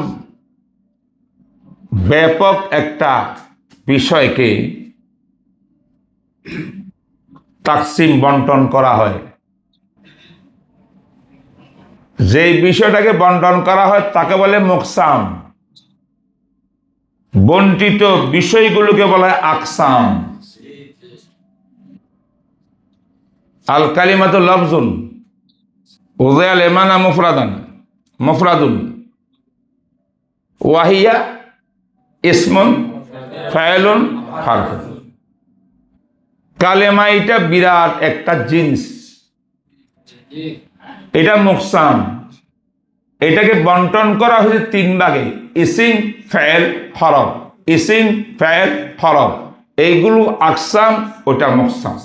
ব্যাপক একটা বিষয়কে তাকসিম বন্টন করা হয়। যেই বিষয়টাকে বন্টন করা হয় তাকে বলে মুকসাম। বন্টিত বিষয়গুলোকে বলা হয় আকসাম। আল কালিমাতু লফজুন উযিয়াল ইমানা মুফরাদুন ওয়াহিয়া ইসমুন ফাইলুন হারফুন। কালেমা এটা বিরাট একটা জিনিস, এটা মুকসাম। এটাকে বন্টন করা হয়েছে তিন ভাগে: ইসিম, ফাইল, হরফ। ইসিম, ফাইল, হরফ, এইগুলো আকসাম, ওটা মুকসাম।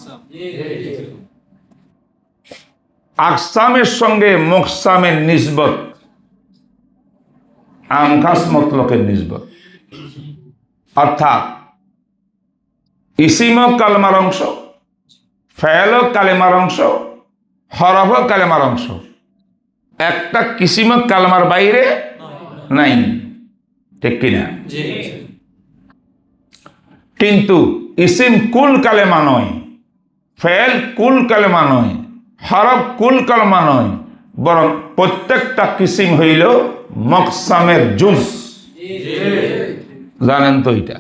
আকসামের সঙ্গে মুকসামের নিসবত আম খাস মতলকের নিসবত। অর্থাৎ ইসিমও কালেমার অংশ, ফাইলও কালেমার অংশ, হরফও কালেমার অংশ। একটা কিসিম কালেমার বাইরে নাই, ঠিক কিনা? কিন্তু ইসিম কুল কালেমা নয়, ফাইল কুল কালেমা নয়, হরফ কুল কালেমা নয়, বরং প্রত্যেকটা কিসিম হইল মকসামের জুজ। জানেন তো এটা?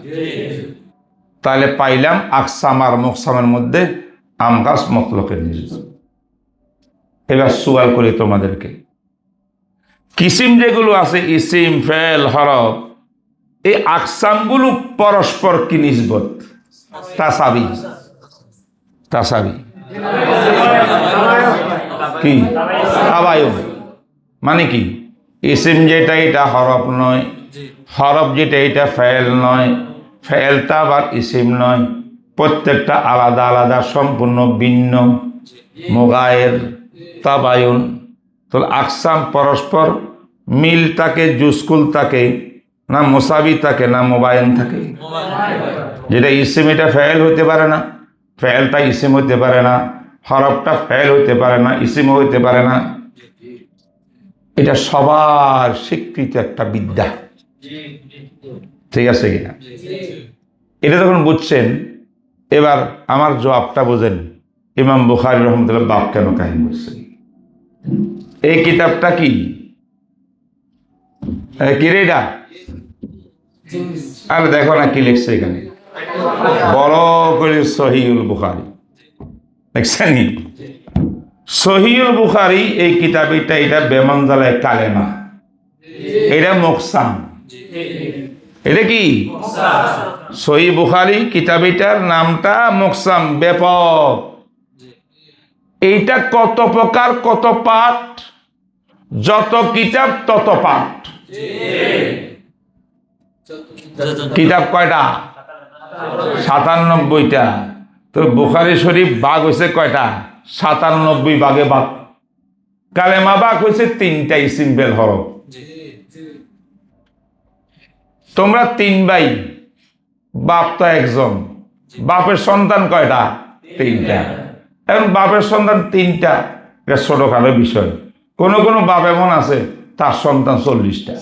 তাহলে পাইলাম আকসাম আর মকসামের মধ্যে আমগাস মতলকের নিসবত। এবার সুয়াল করি তোমাদেরকে, কিসিম যেগুলো আছে ইসিম, ফাইল, হরফ, এই আকসামগুলো পরস্পর কি নিসবত? তাসাবি। তাসাবি কি? তাবায়ুন। মানে কি? ইসিম যেটা এটা হরফ নয়, হরফ যেটা এটা ফাইল নয়, ফাইলটা আবার ইসিম নয়, প্রত্যেকটা আলাদা আলাদা, সম্পূর্ণ ভিন্ন, মুগায়ের, তাবায়ুন। তো আকসাম পরস্পর মিল থাকে, জুসকুল থাকে, না মুসাবি থাকে, না মুবায়ন থাকে। যেটা ইসিম এটা ফাইল হইতে পারে না, ফাইলটা ইসিম হইতে পারে না, হরফটা ফাইল হইতে পারে না, ইসিমও হইতে পারে না। এটা সবার স্বীকৃত একটা বিদ্যা, ঠিক আছে কিনা? এটা যখন বুঝছেন, এবার আমার জবাবটা বোঝেন। ইমাম বুখারী রহমতুল্লাহ বাপ কেন কাহিনী করছেন? এই কিতাবটা কি রে এটা? আর দেখো না কি লিখছে এখানে, বড় করে সহিহুল বুখারী দেখছেন। সহিহুল বুখারী এই কিতাবটা, এটা বেমনজালে কালেমা, এটা মুকসাম। এটা কি সহিহ বুখারী কিতাবটার নামটা মুকসাম, ব্যাপক। এইটা কত প্রকার, কত পাঠ, যত কিতাব তত পাঠ। কিতাব কয়টা? 97টা। তো বুখারী শরীফ ভাগ হয়েছে কয়টা? 97 ভাগে ভাগ। কালেমা ভাগ হয়েছে 3টাই, সিম্পল হরফ। তোমরা 3 ভাই, বাপ তো একজন, বাপের সন্তান কয়টা? 3টা। এখন বাপের সন্তান 3টা, এটা ছোটখাটো বিষয়। কোন কোন বাপ এমন আছে তার সন্তান 40টা।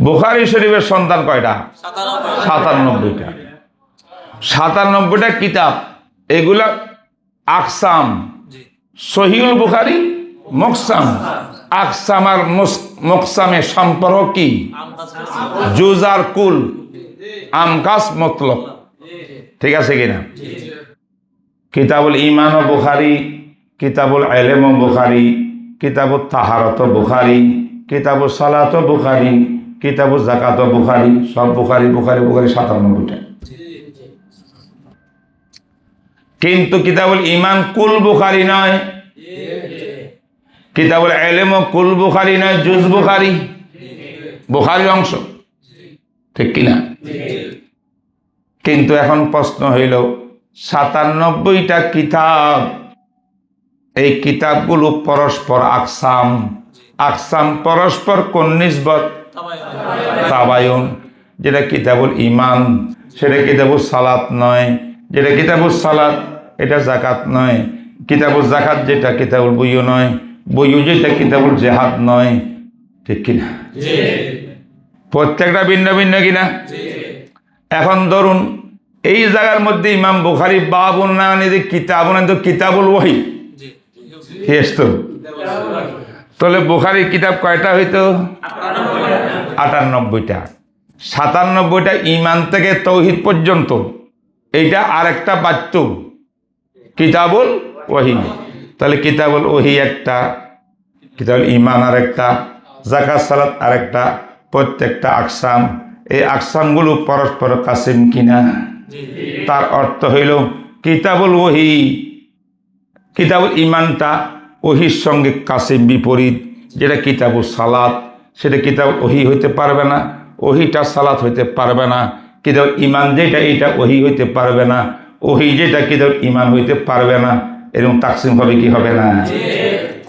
বুখারী শরীফের সন্তান কয়টা? 97টা। 97টা কিতাব, এগুলা আকসাম। সহিহুল বুখারী মুকসাম। আকসাম আর মুকসামের সম্পর্ক কি? জুজ আর কুল, আমকাস মতলব। ঠিক আছে কিনা? কিতাবুল ঈমান ও বুখারী, কিতাবুল ইলম ও বুখারী, কিতাবুত তাহারত ও বুখারী, কিতাবুস সালাত ও বুখারী, কিতাবুজ যাকাত ও বুখারী। সব বুখারী বুখারী বুখারী 97টা। কিন্তু কিতাবুল ঈমান কুল বুখারী নয়, কিতাবুল ইলম কুল বুখারী নয়, জুজ বুখারী, বুখারীর অংশ। ঠিক কিনা? কিন্তু এখন প্রশ্ন হইল, 97টা কিতাব, এই কিতাবগুলো পরস্পর আকসাম। আকসাম পরস্পর কোন নিসবত? তাবায়ুন। যেটা কিতাবুল ঈমান সেটা কিতাবুস সালাত নয়, যেটা কিতাবুস সালাত এটা যাকাত নয়, কিতাবুল যাকাত যেটা কিতাবুল বুয়ু নয়, বুয়ু যেটা কিতাবুল জিহাদ নয়। ঠিক কিনা? প্রত্যেকটা ভিন্ন ভিন্ন কিনা? এখন ধরুন এই জায়গার মধ্যে ইমাম বুখারী বাবুন না নিয়ে কিতাবুন, তো কিতাবুল ওহী তো, তাহলে বুখারী কিতাব কয়টা হইতো? 98টা। 97টা ঈমান থেকে তাওহীদ পর্যন্ত, এইটা আরেকটা বাচ্য কিতাবুল ওহী। তাহলে কিতাবুল ওহী একটা, কিতাবুল ঈমান আরেকটা, যাকাত সালাত আরেকটা, প্রত্যেকটা আকসাম। এই আকসামগুলো পরস্পর কাসিম কিনা? তার অর্থ হইল কিতাবুল ওহী, কিতাবুল ঈমানটা ওহীর সঙ্গে কাসিম বিপরীত। যেটা কিতাবুল সালাত সেটা কিতাবুল ওহী হইতে পারবে না, ওহীটা সালাত হইতে পারবে না। কিতাবুল ঈমান যেটা এটা ওহী হইতে পারবে না, ওহী যেটা কিতাবুল ঈমান হইতে পারবে না। এরকম তাকসিম হবে কি হবে না?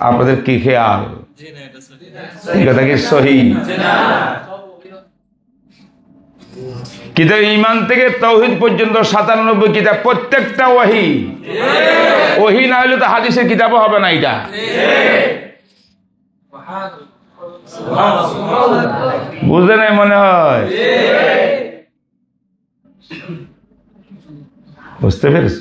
আপনাদের কি খেয়াল? এই কথা কি সহি? কিতাব ঈমান থেকে তাওহীদ পর্যন্ত 97 কিতাব, প্রত্যেকটা ওহী। ওহী না হলে তো হাদিসের কিতাবও হবে না। এটা বুঝতে নাই মনে হয়? বুঝতে পেরেছ?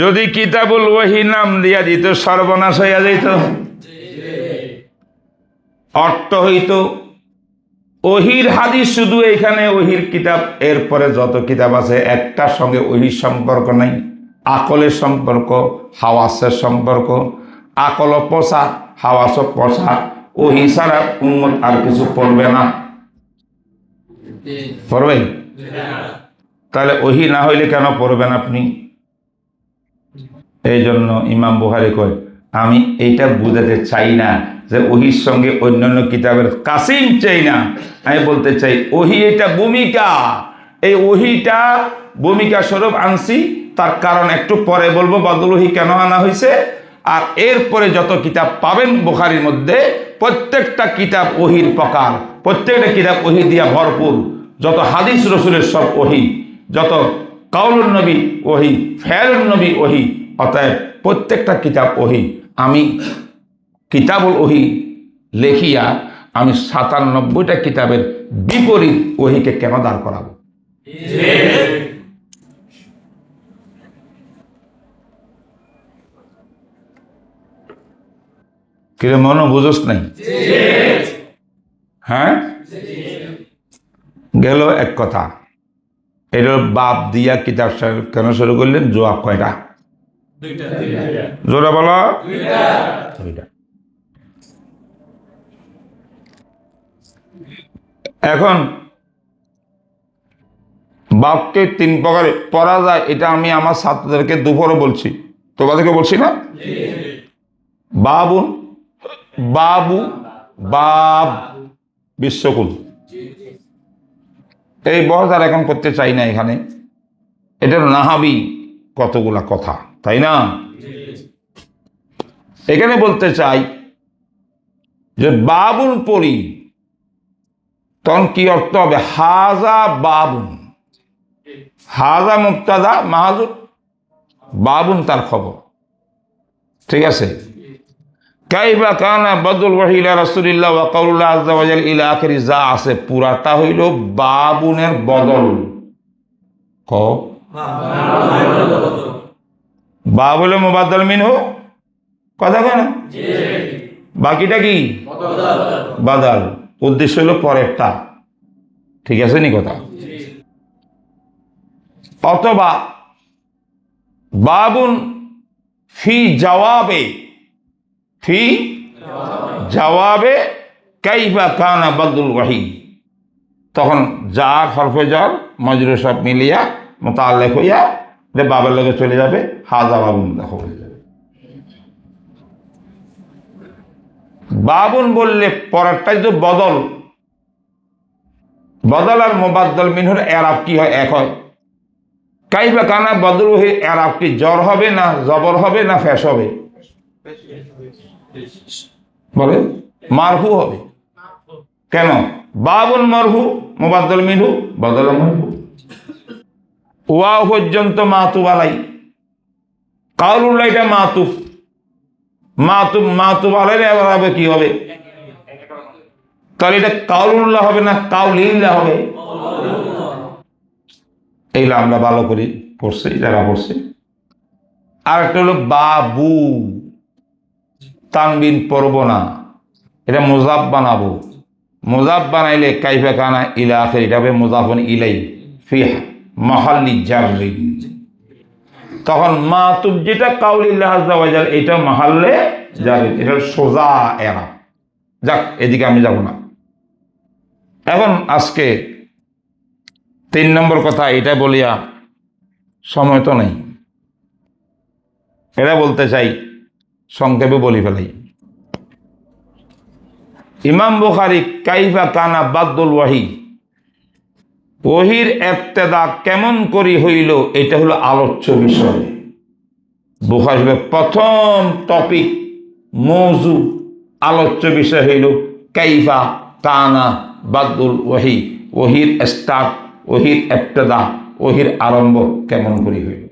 যদি কিতাবুল ওহী নাম দিয়া দিত সর্বনাশ হইয়া যাইত। অর্থ হইত ওহীর হাদিস শুধু এইখানে ওহীর কিতাব, এরপরে যত কিতাব আছে একটার সঙ্গে ওহীর সম্পর্ক নাই। আকলের সম্পর্ক, হাওয়াসের সম্পর্ক। আকল পচা, হাওয়াস পচা। ওহী ছাড়া উম্মত আর কিছু পড়বে না। পড়বে? তাহলে ওহী না হইলে কেন পড়বেন আপনি? এই জন্য ইমাম বুখারী কয়, আমি এইটা বুঝাতে চাই না যে ওহীর সঙ্গে অন্যান্য কিতাবের কাসিম চাই না। আমি বলতে চাই ওহী এটা ভূমিকা, এই ওহীটা ভূমিকা স্বরূপ আনছি। তার কারণ একটু পরে বলবো বদল ওহী কেন আনা হয়েছে। আর এরপরে যত কিতাব পাবেন বুখারীর মধ্যে, প্রত্যেকটা কিতাব ওহীর প্রকার, প্রত্যেকটা কিতাব ওহী দিয়া ভরপুর। যত হাদিস রসুলের সব ওহী, যত কাউলুন নবী ওহী, ফেলুন নবী ওহী। অতএব প্রত্যেকটা কিতাব ওহী। আমি কিতাবুল ওহী লেখিয়া আমি 97টা কিতাবের বিপরীত ওহীকে কেন দাঁড় করাবো? কিরে মনো বুঝোস নাই? হ্যাঁ, গেল এক কথা। এটা বাপ দিয়া কিতাব কেন শুরু করলেন? জবাব কয়টা? জোরে বলো। দুইটা। এখন বাপকে 3 প্রকারে পড়া যায়, এটা আমি আমার ছাত্রদেরকে দুপুরে বলছি, তোমাদেরকে বলছি না? বাবুন, বাবু, বাব, বিশ্বকুল। এই বহস আর এখন করতে চাই না এখানে, এটার নাহাবি কতগুলা কথা, তাই না? এখানে বলতে চাই যে বাবুন পড়ি, তখন কি অর্থ হবে? হাজা বাবুন, হাজা মুবতাদা মাহাজুর, বাবুন তার খবর, ঠিক আছে? কাইফা কানা বদল ওয়াহি ইলা রাসূলিল্লাহ ওয়া কাউলুল্লাহ আযজা ওয়া জাল ইলা আখিরি, যা আছে পুরাটা হইল বাবুনের বদল। ক বাব হলো মুবাদদাল মিনহু, কথা কেন? বাকিটা কি? বাদাল। উদ্দেশ্য হলো পরেরটা, ঠিক আছে নি কথা? অথবা বাবুন ফি জওয়াবে, ফি জওয়াবে কাইফা কানা বদল ওয়াহি, তখন যার হরফে জর মজরুর সব মিলিয়া মুতাআল্লিক হইয়া বাবার লগে চলে যাবে, হাজা বাবুন দেখো হয়ে যাবে। বাবুন বললে পরেরটাই তো বদল, বদল আর মুবাদ্দাল মিনহুর এরাব কি হয়? এক হয়। কাইফা কানা বদল ওয়াহি এরাব কি জর হবে না জবর হবে না ফেশ হবে? বলে মারফু হবে। কেন? বাবুন মারফু, মুবাদ্দাল মিনহু বদল মারফু। ওয়াও পর্যন্ত মাতুব আলাই, কাউলুল্লাহ এটা মাতুব, মাতুব মাতুব আলাই এবার কি হবে? তাহলে এটা কাউলুল্লাহ হবে না কাউলিল্লাহ হবে? এইগুলো আমরা ভালো করে পড়ছি, যারা পড়ছি। আর একটা হলো বাবু, তানবিন পড়ব না, এটা মুজাফ বানাবো। মুজাফ বানাইলে কাইফা কানা ইলা আখির, এটা হবে মুজাফুন ইলাই ফি মাহাল্লি জাররি। তখন মাতুব যেটা কাউলিল্লাহ আযজা ওয়া জাল, এটা মাহাল্লে জারি, এটা সোজা এরা। যাক, এদিকে আমি যাব না। এখন আজকে 3 নম্বর কথা, এটা বলিয়া সময় তো নেই, এটা বলতে চাই, সংক্ষেপে বলি ফেলাই। ইমাম বুখারী কাইফা কানা বাদুল ওয়াহি, ওহির ইবতিদা কেমন করি হইল, এটা হলো আলোচ্য বিষয়। বুখারীর প্রথম টপিক, মৌজু, আলোচ্য বিষয় হইল কাইফা কানা বাদুল ওয়াহি, ওহির স্টার্ট, ওহির ইবতিদা, ওহির আরম্ভ কেমন করি হইল।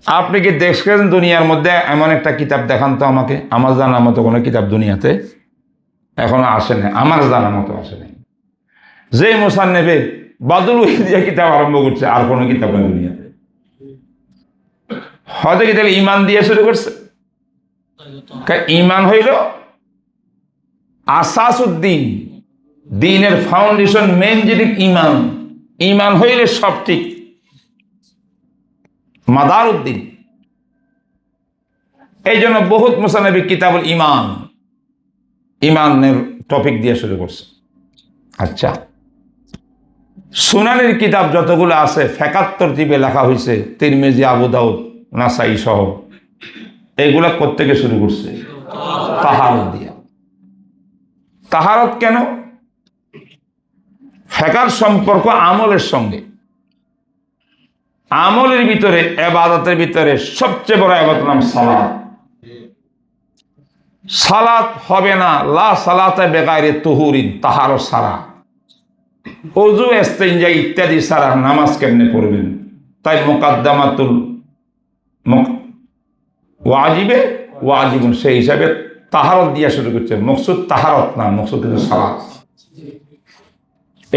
আপনি কি দেখছেন দুনিয়ার মধ্যে এমন একটা কিতাব? দেখান তো আমাকে। আমার জানার মতো কোনো কিতাব দুনিয়াতে এখনো আসে না, আমার জানার মতো আসে নাই। যে মুসান্নিফে বাদুল ওয়াহি দিয়ে কিতাব আরম্ভ করছে, আর কোনো কিতাব নেই দুনিয়াতে। হয়তো কি তাহলে ইমান দিয়ে শুরু করছে? ইমান হইল আসাসুদ্দিন, দিনের ফাউন্ডেশন, মেন যেটি ইমান। ইমান হইলে সব ঠিক, মাদার উদ্দিন। এই জন্য বহুত মুসান্নিফ কিতাবুল ইমান, ইমানের টপিক দিয়ে শুরু করছে। আচ্ছা, সুনানের কিতাব যতগুলো আছে ফিকহ তরতিবে লেখা হয়েছে, তিরমিজি, আবু দাউদ, নাসাই সহ, এগুলা কোত্থেকে শুরু করছে? তাহারত দিয়া। তাহারত কেন? ফিকহের সম্পর্ক আমলের সঙ্গে। আমলের ভিতরে, ইবাদতের ভিতরে সবচেয়ে বড় ইবাদত নাম সালাত। সালাত হবে না, লা সালাতা বিগাইরি তুহুরিন, তাহারত সারা। ওযু, ইস্তিনজা ইত্যাদি সারা নামাজ কেমনে পড়বেন? তাই মুকাদ্দামাতুল ওয়াজিবে ওয়াজিবুন, সেই হিসাবে তাহারত দিয়া শুরু করছে। মকসুদ তাহারত না, মকসুদ কিন্তু সালাত।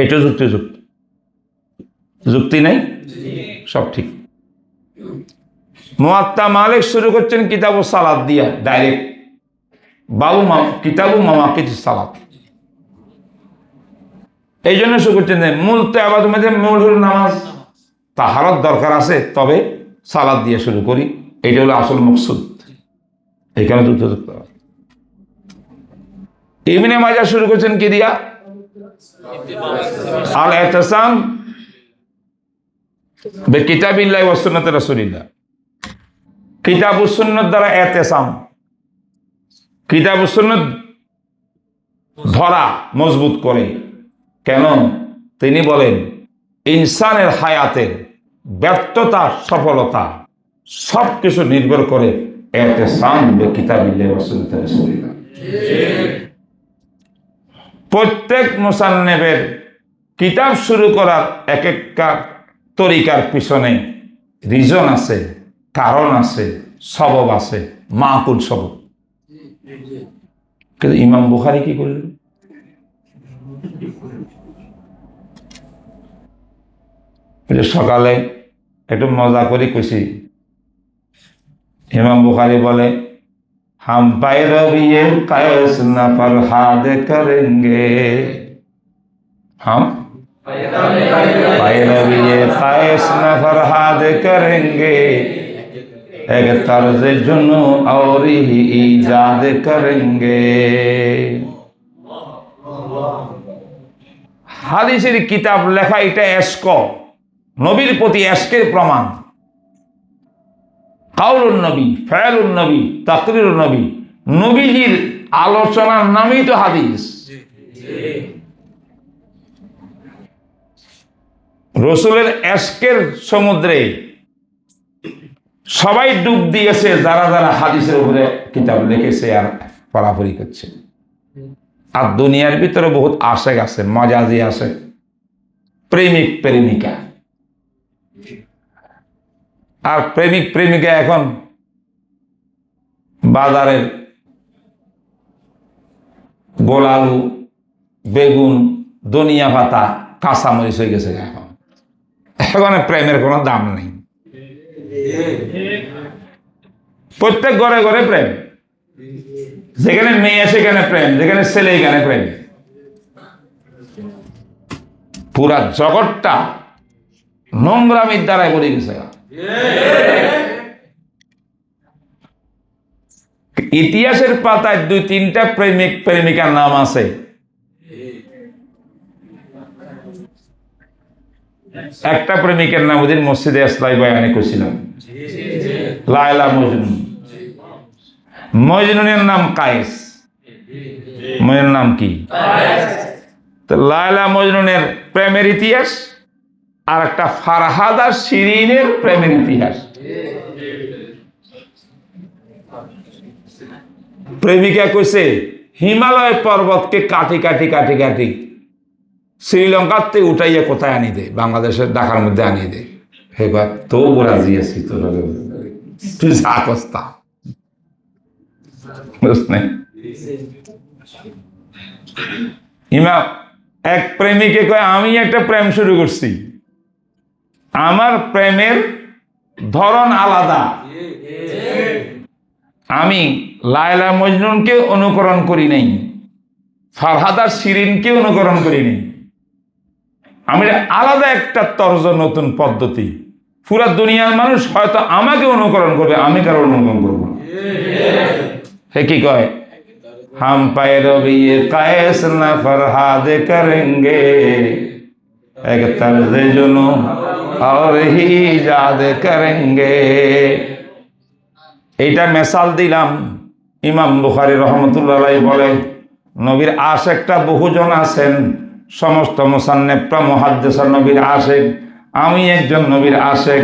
এটা যুক্তি নাই, সব ঠিক। মুয়াত্তা মালিক শুরু করছেন কিতাবু সালাত দিয়া ডাইরেক্ট, কিতাবু মাওয়াকিতিস সালাত। এই জন্য শুরু করছেন যে মূল তো আবাদের মধ্যে মূল হল নামাজ, তাহারত দরকার আছে, তবে সালাদ দিয়ে শুরু করি, এটা হলো আসল মকসুদ। এখানে দ্রুত ইবনে মাজাহ শুরু করছেন কি দিয়া? আল ইতিসাম বিকিতাবিল্লাহি ওয়া সুন্নাতি রাসূলিল্লাহ। কিতাব ও সুন্নাত দ্বারা ইতিসাম, কিতাব ও সুন্নাত ধরা মজবুত করে। কেন? তিনি বলেন ইনসানের হায়াতের ব্যর্থতা সফলতা সব কিছু নির্ভর করে ইতিসাম বিকিতাবিল্লাহি ওয়া সুন্নাতি রাসূলিল্লাহ। প্রত্যেক মুসান্নেফের কিতাব শুরু করার এক একটা তরিকার পিছনে রিজন আছে, কারণ আছে, সবব আছে, মাকুল সবব। কিন্তু ইমাম বুখারী কি করলেন? সকালে একটু মজা করে কইছি, ইমাম বুখারী বলে हम पैरवी कैस न फरहाद करेंगे, हम पैरवी कैस न फरहाद करेंगे, एक तर्ज जुनू और ही ईजाद करेंगे। হাদিসের কিতাব লেখা এটা এশক, নবীর প্রতি এশকের প্রমাণ। কাউলুন নবী, ফায়লুন নবী, তাকরিরুন নবী, নবীজির আলোচনার নামই তো হাদিস। রসুলের এশকের সমুদ্রে সবাই ডুব দিয়েছে, যারা যারা হাদিসের উপরে কিতাব লিখেছে আর পড়াপড়ি করছে। আর দুনিয়ার ভিতরে বহুত আশেক আছে, মজাজি আছে, প্রেমিক প্রেমিকা। আর প্রেমিক প্রেমিকা এখন বাজারের গোলালু, বেগুন, ধনিয়া পাতা, কাঁচামরিচ হয়ে গেছে। এখন প্রেমের কোনো দাম নেই। প্রত্যেক ঘরে ঘরে প্রেম, যেখানে মেয়ে সেখানে প্রেম, যেখানে ছেলে এখানে প্রেম। পুরা জগৎটা নোংরামির দ্বারাই ভরে গেছে। ইতিহাসের পাতায় 2-3টা প্রেমিক প্রেমিকার নাম আছে। একটা প্রেমিকের নাম ওদিন মসজিদে ইসলাই বয়ানে করেছিলাম, লায়লা মজনুন। মজনুনের নাম কায়েস। মজনুর নাম কি? তো লায়লা মজনুনের প্রেমের ইতিহাস, আর একটা ফারহাদ আর শিরিনের প্রেমের ইতিহাস। প্রেমিকা কইছে হিমালয় পর্বতকে কাটি কাটি কাটি কাটি শ্রীলঙ্কার থেকে উঠাইয়া কোথায় আনি দে, বাংলাদেশের ঢাকার মধ্যে আনিয়ে দে। এবার তো রাজি আছি, তোর তুই যা কস্তা ইমাম। এক প্রেমিকে কয় আমি একটা প্রেম শুরু করছি, আমার প্রেমের ধরন আলাদা। আমি লায়লা মজনুনকে অনুকরণ করি নাই, ফারহাদ আর শিরিনকে অনুকরণ করি নাই। আমি আলাদা একটা তর্জ, নতুন পদ্ধতি। পুরা দুনিয়ার মানুষ হয়তো আমাকে অনুকরণ করবে, আমি কারো অনুকরণ করবো না। হে কি কয়? हम पैरवी कैस न फरहाद करेंगे, एक तर्ज जुनू और ही इजाद करेंगे। এইটা মেসাল দিলাম। ইমাম বুখারী রহমতুল্লাহ আলাইহি বলে নবীর আশেকটা বহুজন আছেন, সমস্ত মুসান্নেফরা মুহাদ্দিস নবীর আশেক। আমি একজন নবীর আশেক,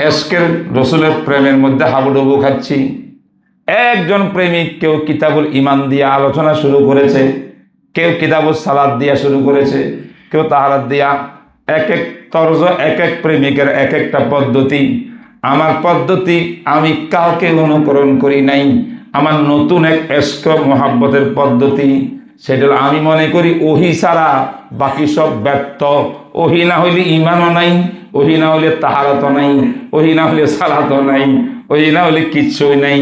এশকের রসুলের প্রেমের মধ্যে হাবুডুবু খাচ্ছি। একজন প্রেমিক, কেউ কিতাবুল ইমান দিয়ে আলোচনা শুরু করেছে, কেউ কিতাবুল সালাত দিয়া শুরু করেছে, কেউ তাহারাত দিয়া। এক এক তর্জ, এক এক প্রেমিকের এক একটা পদ্ধতি। আমার পদ্ধতি, আমি কাউকে অনুকরণ করি নাই। আমার নতুন এক এশক মোহাব্বতের পদ্ধতি। সেটা আমি মনে করি ওহি ছাড়া বাকি সব ব্যর্থ। ওহি না হইলে ইমানও নাই, ওহি না হইলে তাহারাতও নাই, ওহি না হইলে সালাতও নাই, ওহি না হইলে কিচ্ছুই নাই।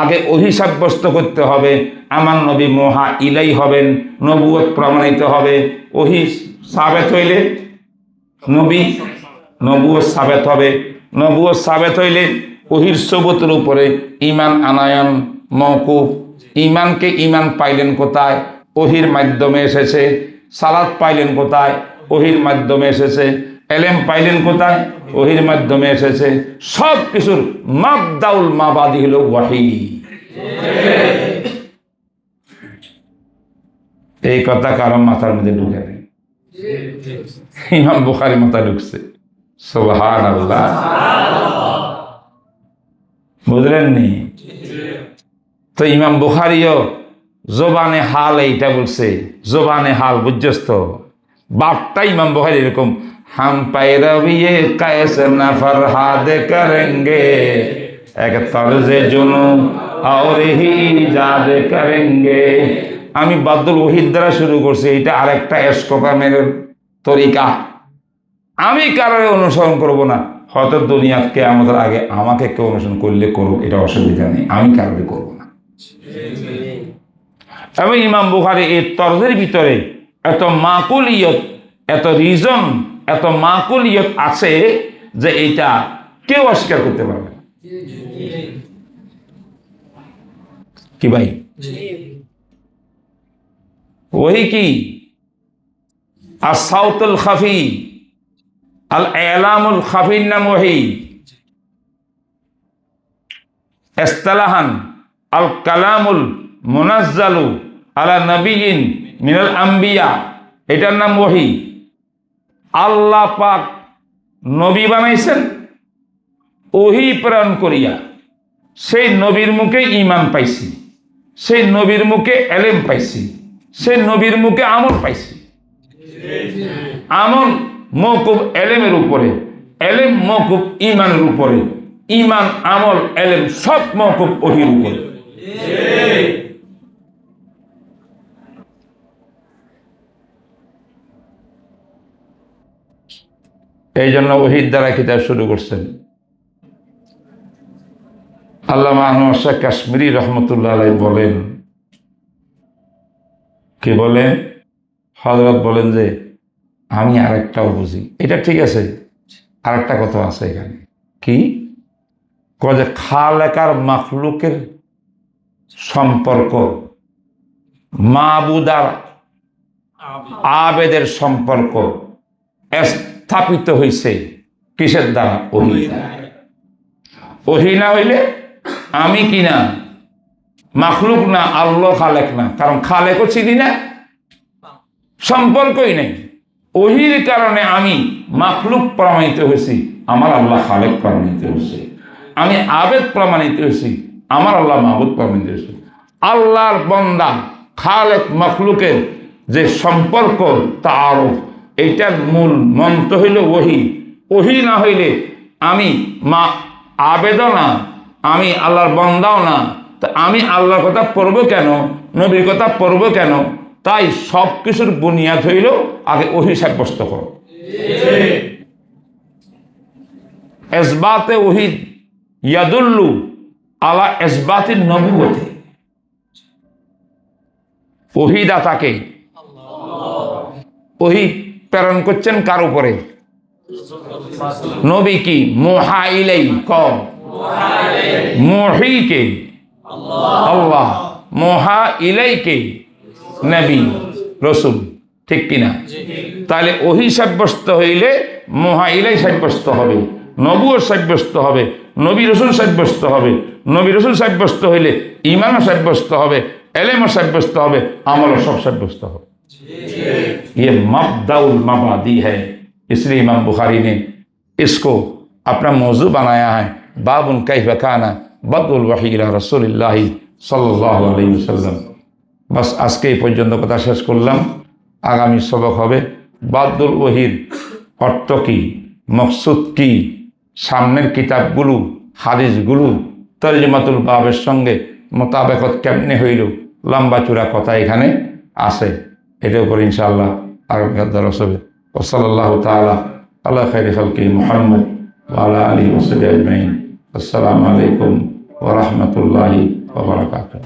আগে ওহি সাব্যস্ত করতে হবে, আমার নবী মহা ইলাই হবেন, নবুয়ত প্রমাণিত হবে। ওহি সাবেত হইলে নবী, নবুয়ত সাবেত হবে। নবুয়ত সাবেত হইলে ওহির সবতের উপরে ঈমান আনায়ন মওকুফ। ঈমানকে ঈমান পাইলেন কোথায়? ওহির মাধ্যমে এসেছে। সালাত পাইলেন কোথায়? ওহির মাধ্যমে এসেছে। এলেম পাইলেন কোথায়? ওহির মাধ্যমে এসেছে। সব কিছুর মাবদাউল মাবাদি হলো ওয়াহি। এই কথা কারণ মাথার মধ্যে ঢুকে নেই। ইমাম বুখারী মাথায় ঢুকছে। সুবহানাল্লাহ, বুঝলেন নি? তো ইমাম বুখারীও জবানে হাল এইটা বলছে, জবানে হাল, বুঝছস তো? বাপটা ইমাম বুখারী এরকম, হাম पैरविए कैसे न फरहाद करेंगे एक तर्ज जुनू और ही इजाद करेंगे। আমি বাদুল ওহিদ দ্বারা শুরু করছি, এটা আরেকটা এসকোকামের তরিকা। আমি কারোর অনুসরণ করব না। হয়তো দুনিয়াকে আমাদের আগে আমাকে কেউ অনুসরণ করলে করুক, এটা অসুবিধা নেই, আমি কারোরই করব না। এবং ইমাম বুখারী এই তর্জের ভিতরে এত মাকুলিয়ত, এত রিজন, এত মাকুলিয়ত আছে যে এইটা কেউ অস্বীকার করতে পারবে না। কি ভাই? ওহি কি আর সাউতুল খাফি, আল এলামুল খাফির নাম ওহি। ইসতিলাহান আল কালামুল মুনাজ্জালু আলা নবিয়িন মিনাল আম্বিয়া, এটার নাম ওহি। আল্লাহ পাক নবী বানাইছেন, ওহি প্রেরণ করিয়া সেই নবীর মুখে ঈমান পাইছি, সেই নবীর মুখে এলেম পাইছি, সেই নবীর মুখে আমল পাইছি। আমল মওকুফ এলেমের উপরে, এলেম মওকুফ ঈমানের উপরে, ঈমান আমল এলেম সব মওকুফ ওহির উপরে। এই জন্য ওহির দ্বারা কিতাব শুরু করছেন। আল্লামা আনোয়ার শাহ কাশ্মীরি রহমতুল্লাহ আলাইহি বলেন, কি বলেন? হযরত বলেন যে আমি আরেকটাও বুঝি। এটা ঠিক আছে, আরেকটা কথা আছে এখানে। কি কয় যে খালেকার মাখলুকের সম্পর্ক, মাবুদার আবেদের সম্পর্ক স্থাপিত হয়েছে কিসের দ্বারা? ওহি দ্বারা। ওহি না হইলে আমি কি না? মাখলুক না, আল্লাহ খালেক না। কারণ খালেকও চিনি না, সম্পর্কই নেই। ওহির কারণে আমি মাখলুক প্রমাণিত হয়েছি, আমার আল্লাহ খালেক প্রমাণিত হয়েছে। আমি আবেদ প্রমাণিত হয়েছি, আমার আল্লাহ মাবুদ প্রমাণিত হয়েছে। আল্লাহর বান্দা খালেক মাখলুকের যে সম্পর্ক, তাআরুফ, এইটার মূল মন্ত্র হইল ওহি। ওহি না হইলে আমি আবেদও না, আমি আল্লাহর বান্দাও না। তা আমি আল্লাহর কথা পড়বো কেন? নবীর কথা পড়বো কেন? তাই সব কিছুর বুনিয়াদ হইল আগে ওহি সাব্যস্ত করো। ইসবাতে ওহি ইয়াদুল্লু আলা ইসবাতিন নবুওয়াতি। ওহি দাতাকে, ওহি প্রেরণ করছেন কার উপরে? নবী কি মুহা ইলাই, কম মুহিকে আল্লাহ, মুহা ইলাইকে নবী রসুল, ঠিক কিনা? তাহলে ওহি সাব্যস্ত হইলে মুহা ইলাই সাব্যস্ত হবে, নবুও সাব্যস্ত হবে, নবী রসুল সাব্যস্ত হবে। নবী রসুল সাব্যস্ত হইলে ঈমানও সাব্যস্ত হবে, এলেমও সাব্যস্ত হবে, আমলও সব সাব্যস্ত হবে। ये मबदाउल मबादी है। इसलिए इमाम बुखारी ने इसको अपना मौजू बनाया है, बाबुन कैफ काना बदउल वही इला रसूलिल्लाह सल्लल्लाहु अलैहि वसल्लम। बस আজকে এই পর্যন্ত কথা শেষ করলাম। আগামী সবক হবে বাদুল ওহির অর্থ কি, মকসুদ কি, সামনের কিতাবগুলো, হাদিসগুলো তরজমাতুল বাবের সঙ্গে মোতাবেকত কেমনে হইল, লম্বা চূড়া কথা এখানে আছে। এটার উপর ইনশাআল্লাহ আগামীকাল দরস হবে। ওয়াসাল্লাল্লাহু তাআলা আলা খাইরি খালকি মুহাম্মদ ওয়া আলা আলিহি ওয়া সাহবিহি আজমাইন। আসসালামু আলাইকুম ওয়া রাহমাতুল্লাহি ওয়া বারাকাতুহু।